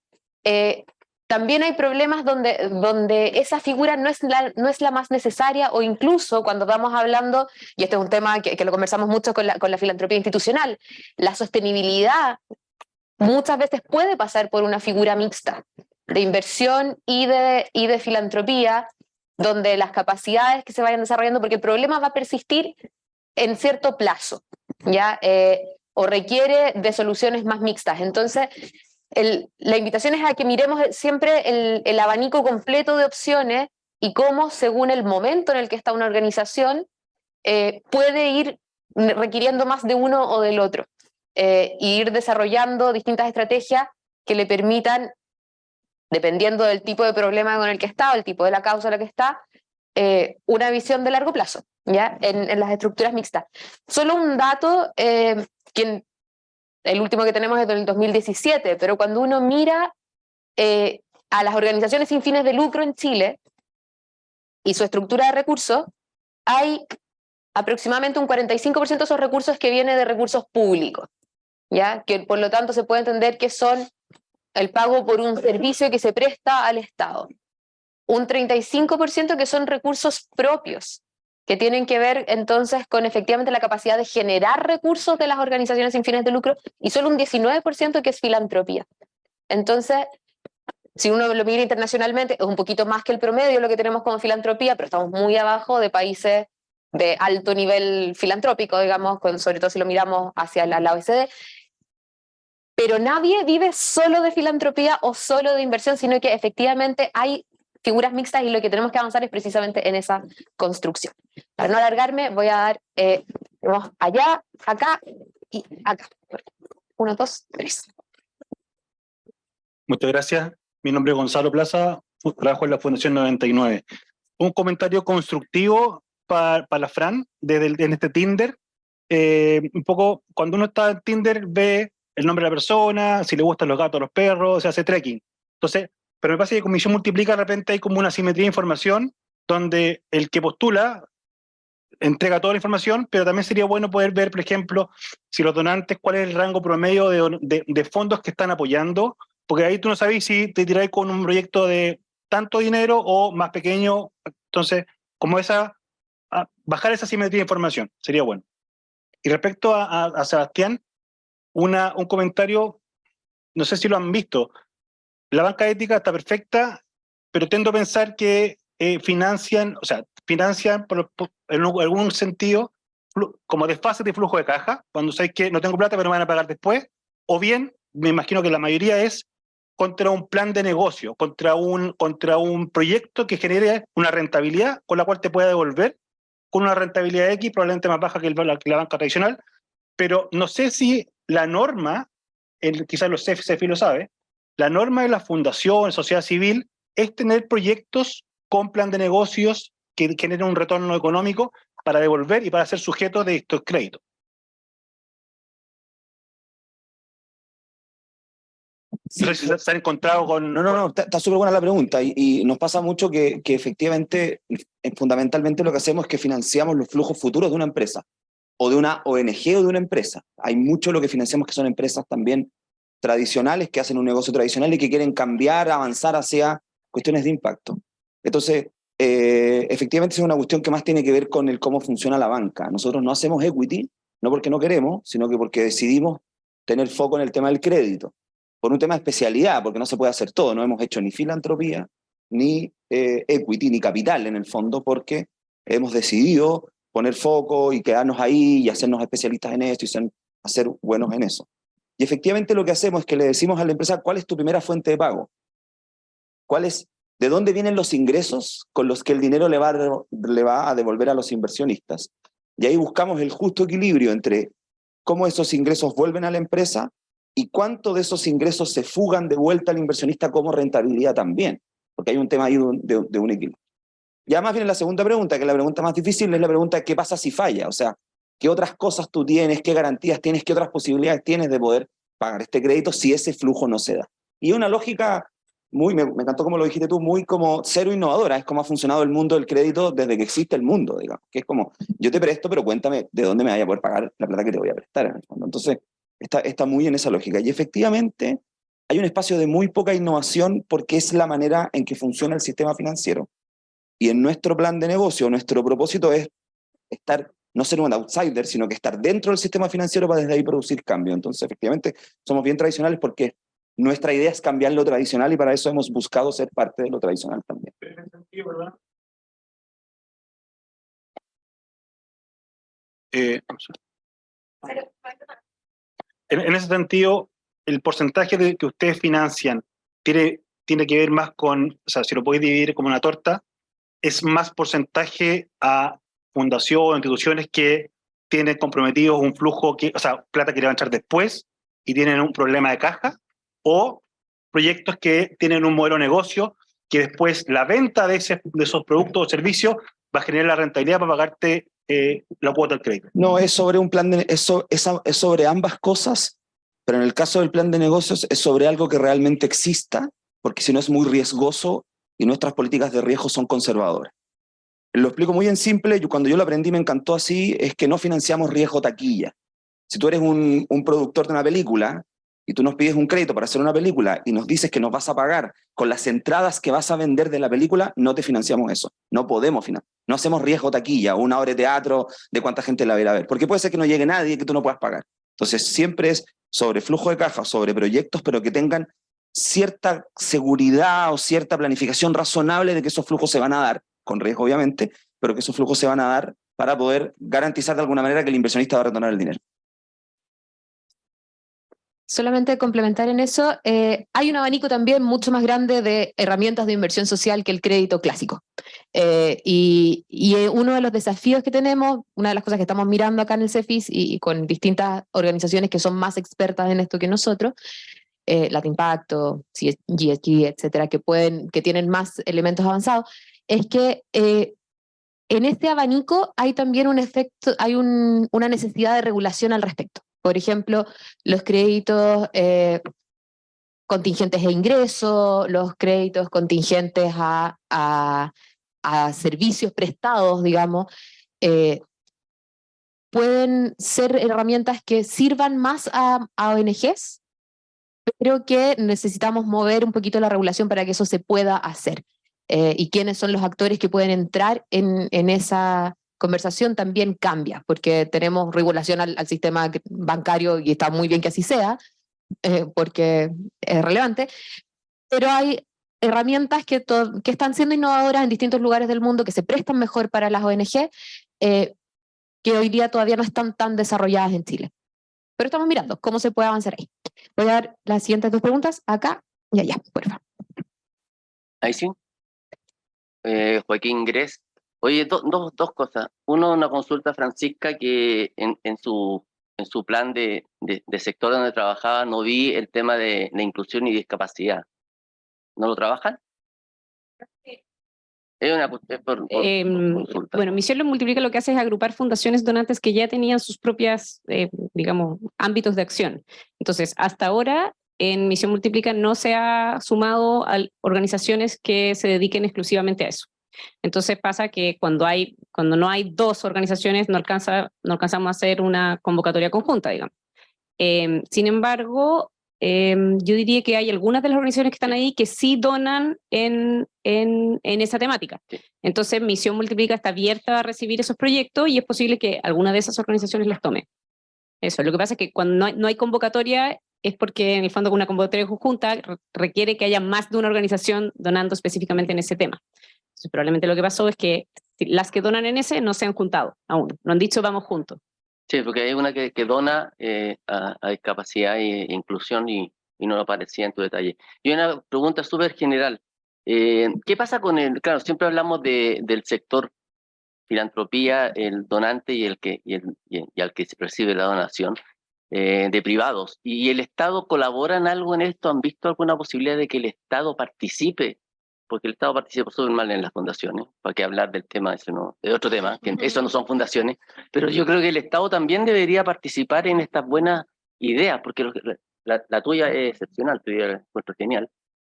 también hay problemas donde esa figura no es la más necesaria, o incluso cuando vamos hablando, y este es un tema que lo conversamos mucho con la filantropía institucional, la sostenibilidad muchas veces puede pasar por una figura mixta de inversión y de filantropía, donde las capacidades que se vayan desarrollando, porque el problema va a persistir en cierto plazo, ¿ya? O requiere de soluciones más mixtas. Entonces, la invitación es a que miremos siempre el abanico completo de opciones y cómo, según el momento en el que está una organización, puede ir requiriendo más de uno o del otro, e ir desarrollando distintas estrategias que le permitan, dependiendo del tipo de problema con el que está o el tipo de la causa en la que está, una visión de largo plazo, ¿ya? En las estructuras mixtas. Solo un dato, el último que tenemos es del 2017, pero cuando uno mira a las organizaciones sin fines de lucro en Chile y su estructura de recursos, hay aproximadamente un 45% de esos recursos que viene de recursos públicos, ¿ya? Que por lo tanto se puede entender que son el pago por un servicio que se presta al Estado. Un 35% que son recursos propios, que tienen que ver entonces con efectivamente la capacidad de generar recursos de las organizaciones sin fines de lucro, y solo un 19% que es filantropía. Entonces, si uno lo mira internacionalmente, es un poquito más que el promedio lo que tenemos como filantropía, pero estamos muy abajo de países de alto nivel filantrópico, digamos, sobre todo si lo miramos hacia la OECD. Pero nadie vive solo de filantropía o solo de inversión, sino que efectivamente hay figuras mixtas, y lo que tenemos que avanzar es precisamente en esa construcción. Para no alargarme, voy a dar allá, acá y acá. 1, 2, 3. Muchas gracias. Mi nombre es Gonzalo Plaza, trabajo en la Fundación 99. Un comentario constructivo para la Fran en este Tinder. Un poco, cuando uno está en Tinder, ve el nombre de la persona, si le gustan los gatos o los perros, se hace trekking. Entonces, pero me pasa que con Misión Multiplica de repente hay como una simetría de información donde el que postula entrega toda la información, pero también sería bueno poder ver, por ejemplo, si los donantes, cuál es el rango promedio de fondos que están apoyando, porque ahí tú no sabes si te tiráis con un proyecto de tanto dinero o más pequeño. Entonces, como bajar esa simetría de información, sería bueno. Y respecto a Sebastián, un comentario, no sé si lo han visto, la banca ética está perfecta, pero tiendo a pensar que financian en algún sentido como desfase de flujo de caja, cuando sabes que no tengo plata pero me van a pagar después, o bien, me imagino que la mayoría es contra un plan de negocio, contra un proyecto que genere una rentabilidad con la cual te pueda devolver, con una rentabilidad X, probablemente más baja que la banca tradicional, pero no sé si la norma, quizás los CEFI lo sabe, la norma de la fundación, sociedad civil, es tener proyectos con plan de negocios que generen un retorno económico para devolver y para ser sujetos de estos créditos. Sí, No sé si se han encontrado con... no, está súper buena la pregunta y nos pasa mucho que efectivamente, fundamentalmente lo que hacemos es que financiamos los flujos futuros de una empresa o de una ONG o de una empresa. Hay mucho lo que financiamos que son empresas también tradicionales que hacen un negocio tradicional y que quieren cambiar, avanzar hacia cuestiones de impacto. Entonces, efectivamente es una cuestión que más tiene que ver con el cómo funciona la banca. Nosotros no hacemos equity, no porque no queremos, sino que porque decidimos tener foco en el tema del crédito, por un tema de especialidad, porque no se puede hacer todo. No hemos hecho ni filantropía, ni equity, ni capital en el fondo, porque hemos decidido poner foco y quedarnos ahí y hacernos especialistas en esto y ser buenos en eso. Y efectivamente lo que hacemos es que le decimos a la empresa cuál es tu primera fuente de pago, de dónde vienen los ingresos con los que el dinero le va a devolver a los inversionistas. Y ahí buscamos el justo equilibrio entre cómo esos ingresos vuelven a la empresa y cuánto de esos ingresos se fugan de vuelta al inversionista como rentabilidad también, porque hay un tema ahí de un equilibrio. Y además viene la segunda pregunta, que es la pregunta más difícil, es la pregunta de qué pasa si falla, o sea, qué otras cosas tú tienes, qué garantías tienes, qué otras posibilidades tienes de poder pagar este crédito si ese flujo no se da. Y una lógica me encantó como lo dijiste tú, muy como cero innovadora, es como ha funcionado el mundo del crédito desde que existe el mundo, digamos, que es como, yo te presto, pero cuéntame de dónde me vaya a poder pagar la plata que te voy a prestar en el fondo. Entonces, está muy en esa lógica. Y efectivamente, hay un espacio de muy poca innovación porque es la manera en que funciona el sistema financiero. Y en nuestro plan de negocio, nuestro propósito es no ser un outsider, sino que estar dentro del sistema financiero para desde ahí producir cambio. Entonces, efectivamente, somos bien tradicionales porque nuestra idea es cambiar lo tradicional y para eso hemos buscado ser parte de lo tradicional también. En ese sentido, el porcentaje que ustedes financian tiene que ver más con, o sea, si lo podéis dividir como una torta, es más porcentaje a fundaciones, instituciones que tienen comprometidos un flujo, o sea, plata que le van a echar después y tienen un problema de caja, o proyectos que tienen un modelo de negocio que después la venta de esos productos o servicios va a generar la rentabilidad para pagarte la cuota del crédito. No, es sobre un plan de, es sobre ambas cosas, pero en el caso del plan de negocios es sobre algo que realmente exista, porque si no es muy riesgoso y nuestras políticas de riesgo son conservadoras. Lo explico muy en simple, cuando yo lo aprendí me encantó así, es que no financiamos riesgo taquilla. Si tú eres un productor de una película y tú nos pides un crédito para hacer una película y nos dices que nos vas a pagar con las entradas que vas a vender de la película, no te financiamos eso. No podemos financiar. No hacemos riesgo taquilla o una hora de teatro de cuánta gente la va a ir a ver, porque puede ser que no llegue nadie y que tú no puedas pagar. Entonces siempre es sobre flujo de caja, sobre proyectos, pero que tengan cierta seguridad o cierta planificación razonable de que esos flujos se van a dar, con riesgo obviamente, pero que esos flujos se van a dar para poder garantizar de alguna manera que el inversionista va a retornar el dinero. Solamente complementar en eso, hay un abanico también mucho más grande de herramientas de inversión social que el crédito clásico. Y uno de los desafíos que tenemos, una de las cosas que estamos mirando acá en el CEFIS y con distintas organizaciones que son más expertas en esto que nosotros, Latimpacto, GSG, etcétera, que tienen más elementos avanzados, es que en este abanico hay también una necesidad de regulación al respecto. Por ejemplo, los créditos contingentes de ingreso, los créditos contingentes a servicios prestados, digamos, pueden ser herramientas que sirvan más a ONGs, pero que necesitamos mover un poquito la regulación para que eso se pueda hacer. Y quiénes son los actores que pueden entrar en esa conversación también cambia, porque tenemos regulación al sistema bancario y está muy bien que así sea, porque es relevante, pero hay herramientas que están siendo innovadoras en distintos lugares del mundo, que se prestan mejor para las ONG, que hoy día todavía no están tan desarrolladas en Chile. Pero estamos mirando cómo se puede avanzar ahí. Voy a dar las siguientes dos preguntas acá y allá, por favor. Ahí sí. Joaquín Gres. Oye, dos cosas. Uno, una consulta, Francisca, que en su plan de sector donde trabajaba no vi el tema de la inclusión y discapacidad. ¿No lo trabajan? Es por consulta. Bueno, Misión Lo Multiplica lo que hace es agrupar fundaciones donantes que ya tenían sus propias, digamos, ámbitos de acción. Entonces, hasta ahora en Misión Multiplica no se ha sumado a organizaciones que se dediquen exclusivamente a eso. Entonces pasa que cuando no hay dos organizaciones no alcanzamos a hacer una convocatoria conjunta, digamos. Sin embargo, yo diría que hay algunas de las organizaciones que están ahí que sí donan en esa temática. Entonces Misión Multiplica está abierta a recibir esos proyectos y es posible que alguna de esas organizaciones las tome. Eso, lo que pasa es que cuando no hay convocatoria es porque en el fondo una convocatoria conjunta requiere que haya más de una organización donando específicamente en ese tema. Entonces, probablemente lo que pasó es que las que donan en ese no se han juntado aún, no han dicho vamos juntos. Sí, porque hay una que dona a discapacidad e inclusión y no lo aparecía en tu detalle. Y una pregunta súper general. ¿Qué pasa con claro, siempre hablamos del sector filantropía, el donante y al que se recibe la donación, de privados? ¿Y el Estado colabora en algo en esto? ¿Han visto alguna posibilidad de que el Estado participe? Porque el Estado participa súper mal en las fundaciones, para qué hablar del tema, de otro tema, que eso no son fundaciones, pero yo creo que el Estado también debería participar en estas buenas ideas, porque la tuya es excepcional, tu idea la encuentro genial,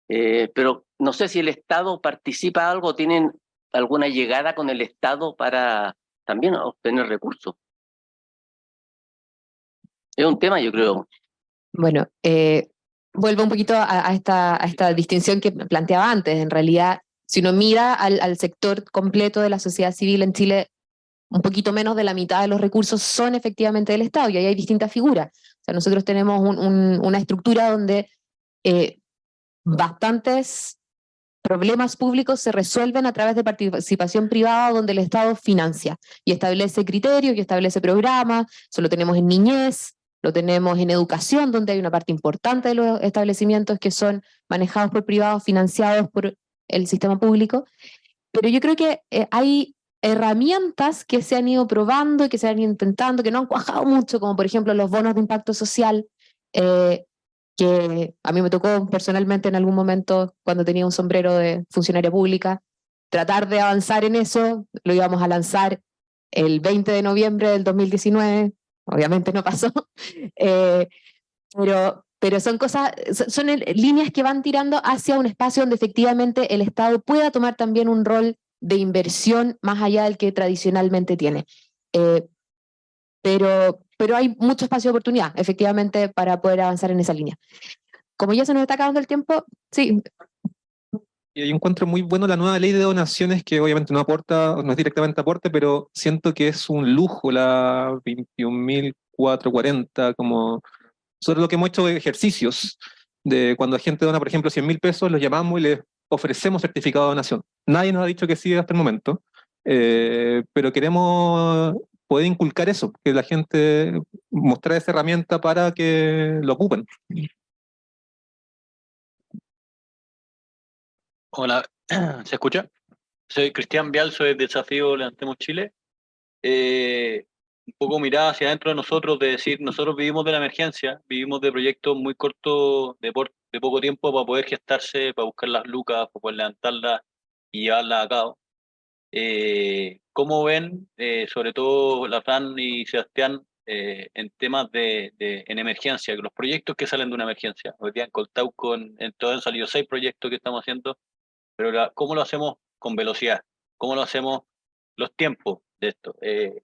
pero no sé si el Estado participa algo, tienen alguna llegada con el Estado para también obtener recursos. Es un tema, yo creo. Bueno, vuelvo un poquito a esta distinción que planteaba antes. En realidad, si uno mira al sector completo de la sociedad civil en Chile, un poquito menos de la mitad de los recursos son efectivamente del Estado, y ahí hay distintas figuras. O sea, nosotros tenemos una estructura donde bastantes problemas públicos se resuelven a través de participación privada, donde el Estado financia y establece criterios y establece programas. Eso lo tenemos en niñez, lo tenemos en educación, donde hay una parte importante de los establecimientos que son manejados por privados, financiados por el sistema público. Pero yo creo que hay herramientas que se han ido probando y que se han ido intentando, que no han cuajado mucho, como por ejemplo los bonos de impacto social, que a mí me tocó personalmente en algún momento, cuando tenía un sombrero de funcionaria pública, tratar de avanzar en eso. Lo íbamos a lanzar el 20 de noviembre del 2019, obviamente no pasó, pero son cosas, son líneas que van tirando hacia un espacio donde efectivamente el Estado pueda tomar también un rol de inversión más allá del que tradicionalmente tiene. Pero hay mucho espacio de oportunidad, efectivamente, para poder avanzar en esa línea. Como ya se nos está acabando el tiempo, sí. Yo encuentro muy bueno la nueva ley de donaciones, que obviamente no aporta, no es directamente aporte, pero siento que es un lujo la 21.440, como sobre lo que hemos hecho de ejercicios, de cuando la gente dona, por ejemplo, 100.000 pesos, los llamamos y les ofrecemos certificado de donación. Nadie nos ha dicho que sí hasta el momento, pero queremos poder inculcar eso, que la gente mostrar esa herramienta para que lo ocupen. Hola, ¿se escucha? Soy Cristian Vial, soy de Desafío Levantemos Chile. Un poco mirar hacia adentro de nosotros, de decir, nosotros vivimos de la emergencia, vivimos de proyectos muy cortos, de poco tiempo, para poder gestarse, para buscar las lucas, para poder levantarlas y llevarlas a cabo. ¿Cómo ven, sobre todo la Fran y Sebastián, en temas en emergencia, los proyectos que salen de una emergencia? Hoy día en Coltauco, en todo han salido 6 proyectos que estamos haciendo, pero ¿cómo lo hacemos con velocidad? ¿Cómo lo hacemos los tiempos de esto?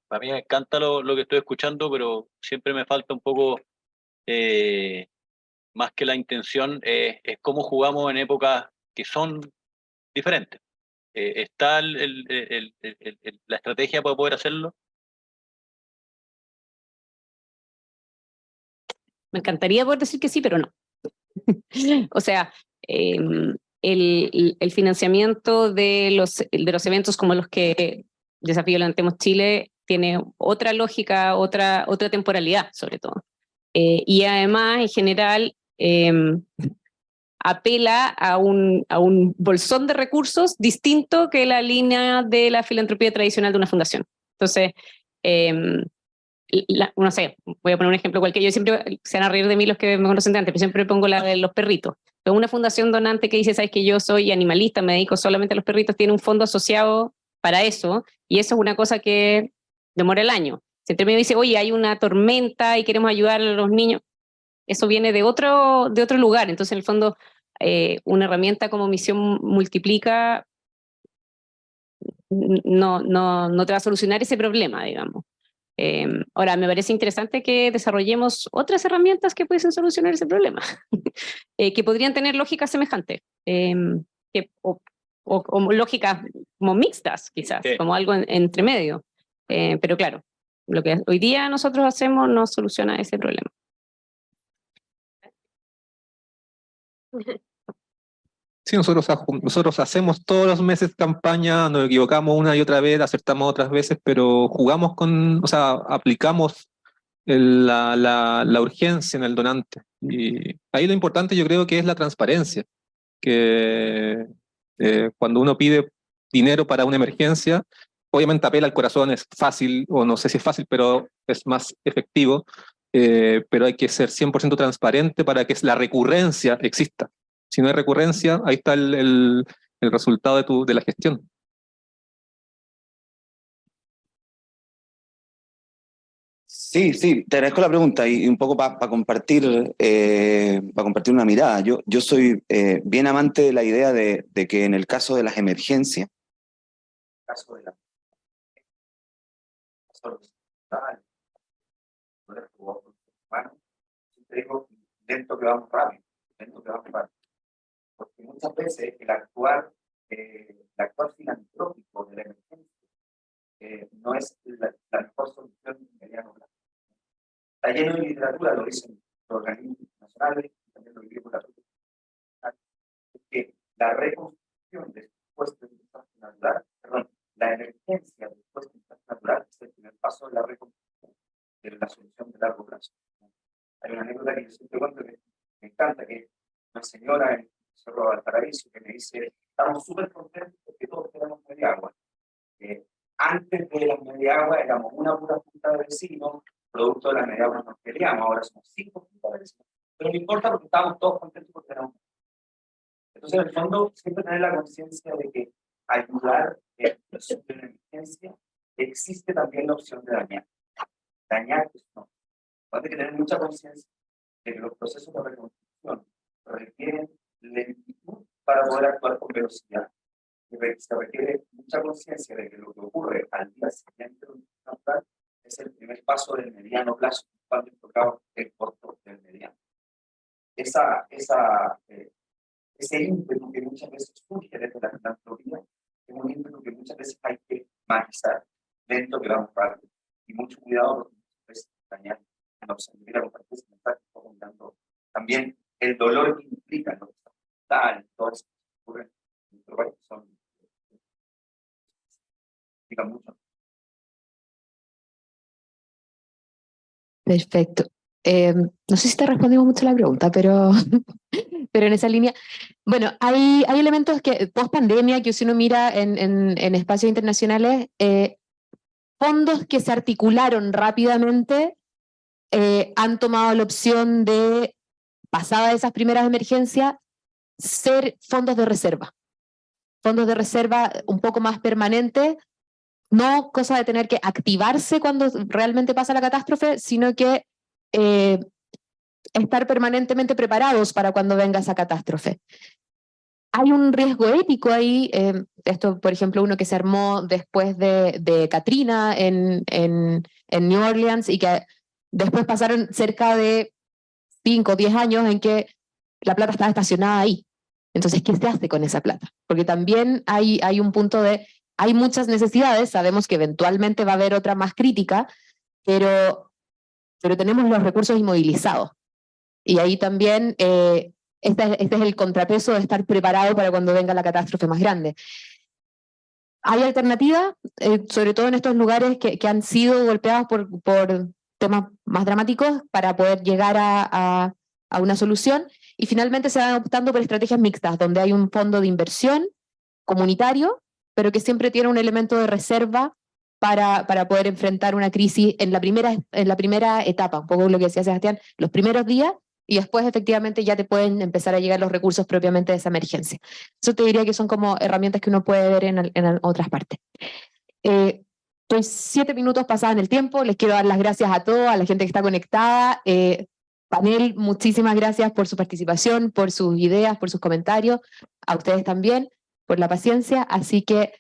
Para mí me encanta lo que estoy escuchando, pero siempre me falta un poco, más que la intención, es cómo jugamos en épocas que son diferentes. ¿Está la estrategia para poder hacerlo? Me encantaría poder decir que sí, pero no. O sea, el financiamiento de los eventos como los que Desafío Levantemos Chile tiene otra lógica, otra temporalidad, sobre todo. Y además, en general, apela a un bolsón de recursos distinto que la línea de la filantropía tradicional de una fundación. Entonces, no sé, voy a poner un ejemplo cualquiera. Yo siempre, se van a reír de mí los que me conocen de antes, pero siempre pongo la de los perritos. Pero una fundación donante que dice, sabes que yo soy animalista, me dedico solamente a los perritos, tiene un fondo asociado para eso, y eso es una cosa que demora el año. Si entre medio dice, oye, hay una tormenta y queremos ayudar a los niños, eso viene de otro lugar. Entonces, en el fondo, una herramienta como Misión Multiplica no te va a solucionar ese problema, digamos. Ahora, me parece interesante que desarrollemos otras herramientas que pudiesen solucionar ese problema, que podrían tener lógicas semejantes, o lógicas como mixtas, quizás, Sí. como algo entre medio. Pero claro, lo que hoy día nosotros hacemos no soluciona ese problema. Sí, nosotros hacemos todos los meses campaña, nos equivocamos una y otra vez, acertamos otras veces, pero jugamos o sea, aplicamos la urgencia en el donante. Y ahí lo importante yo creo que es la transparencia, que cuando uno pide dinero para una emergencia, obviamente apela al corazón, es fácil, o no sé si es fácil, pero es más efectivo, pero hay que ser 100% transparente para que la recurrencia exista. Si no hay recurrencia, ahí está el resultado de la gestión. Sí, sí, te agradezco la pregunta y un poco para compartir una mirada. Yo soy bien amante de la idea de que en el caso de las emergencias, lento que vamos rápido, porque muchas veces el actuar filantrópico de la emergencia no es la mejor solución en mediano plazo. Está lleno de literatura, lo dicen los organismos internacionales, también lo vivimos la propia. Es que la reconstrucción después de un desastre natural, la emergencia después de un desastre natural es el primer paso de la reconstrucción, de la solución de largo plazo. Hay una anécdota que yo siempre cuento que me encanta, que una señora en Cerro Valparaíso que me dice, estamos súper contentos porque todos tenemos media agua. Antes de las media agua éramos una pura junta de vecinos, producto de las media agua nos peleamos, ahora somos 5 juntas de vecinos. Pero no importa porque estamos todos contentos porque tenemos. Entonces, en el fondo, siempre tener la conciencia de que ayudar en una emergencia, existe también la opción de dañar. Dañar, pues no. Hay que tener mucha conciencia de que los procesos de reconstrucción requieren lentitud para poder actuar con velocidad. Se requiere mucha conciencia de que lo que ocurre al día siguiente de un natural es el primer paso del mediano plazo, cuando enfocamos el corto del mediano. Ese ímpetu que muchas veces surge desde la filantropía es un ímpetu que muchas veces hay que matizar, lento que vamos rápido, y mucho cuidado porque muchas veces dañar. También el dolor que implica lo que está todo eso que ocurre en nuestro país implica mucho. Perfecto. No sé si te respondimos mucho la pregunta, pero en esa línea, bueno, hay elementos que post pandemia, que si uno mira en espacios internacionales, fondos que se articularon rápidamente han tomado la opción de, pasadas esas primeras emergencias, ser fondos de reserva un poco más permanentes, no cosa de tener que activarse cuando realmente pasa la catástrofe, sino que estar permanentemente preparados para cuando venga esa catástrofe. Hay un riesgo ético ahí, esto por ejemplo uno que se armó después de Katrina en New Orleans, y que después pasaron cerca de 5 o 10 años en que la plata estaba estacionada ahí. Entonces, ¿qué se hace con esa plata? Porque también hay un punto de, hay muchas necesidades, sabemos que eventualmente va a haber otra más crítica, pero tenemos los recursos inmovilizados. Y ahí también este es el contrapeso de estar preparado para cuando venga la catástrofe más grande. Hay alternativas, sobre todo en estos lugares que han sido golpeados por temas más dramáticos, para poder llegar a una solución, y finalmente se van optando por estrategias mixtas, donde hay un fondo de inversión comunitario, pero que siempre tiene un elemento de reserva para poder enfrentar una crisis en la primera etapa, un poco lo que decía Sebastián, los primeros días, y después efectivamente ya te pueden empezar a llegar los recursos propiamente de esa emergencia. Eso te diría que son como herramientas que uno puede ver en otras partes. Estoy 7 minutos pasada en el tiempo, les quiero dar las gracias a todos, a la gente que está conectada. panel, muchísimas gracias por su participación, por sus ideas, por sus comentarios, a ustedes también, por la paciencia, así que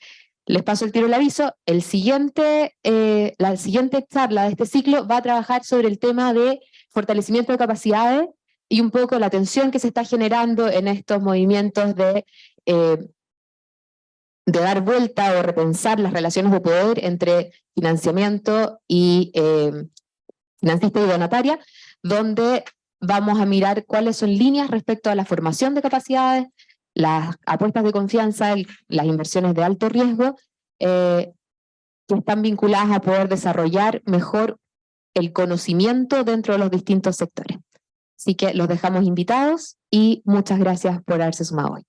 les paso el tiro el aviso. La siguiente charla de este ciclo va a trabajar sobre el tema de fortalecimiento de capacidades y un poco la tensión que se está generando en estos movimientos de dar vuelta o repensar las relaciones de poder entre financiamiento y financista y donataria, donde vamos a mirar cuáles son líneas respecto a la formación de capacidades, las apuestas de confianza, las inversiones de alto riesgo, que están vinculadas a poder desarrollar mejor el conocimiento dentro de los distintos sectores. Así que los dejamos invitados y muchas gracias por haberse sumado hoy.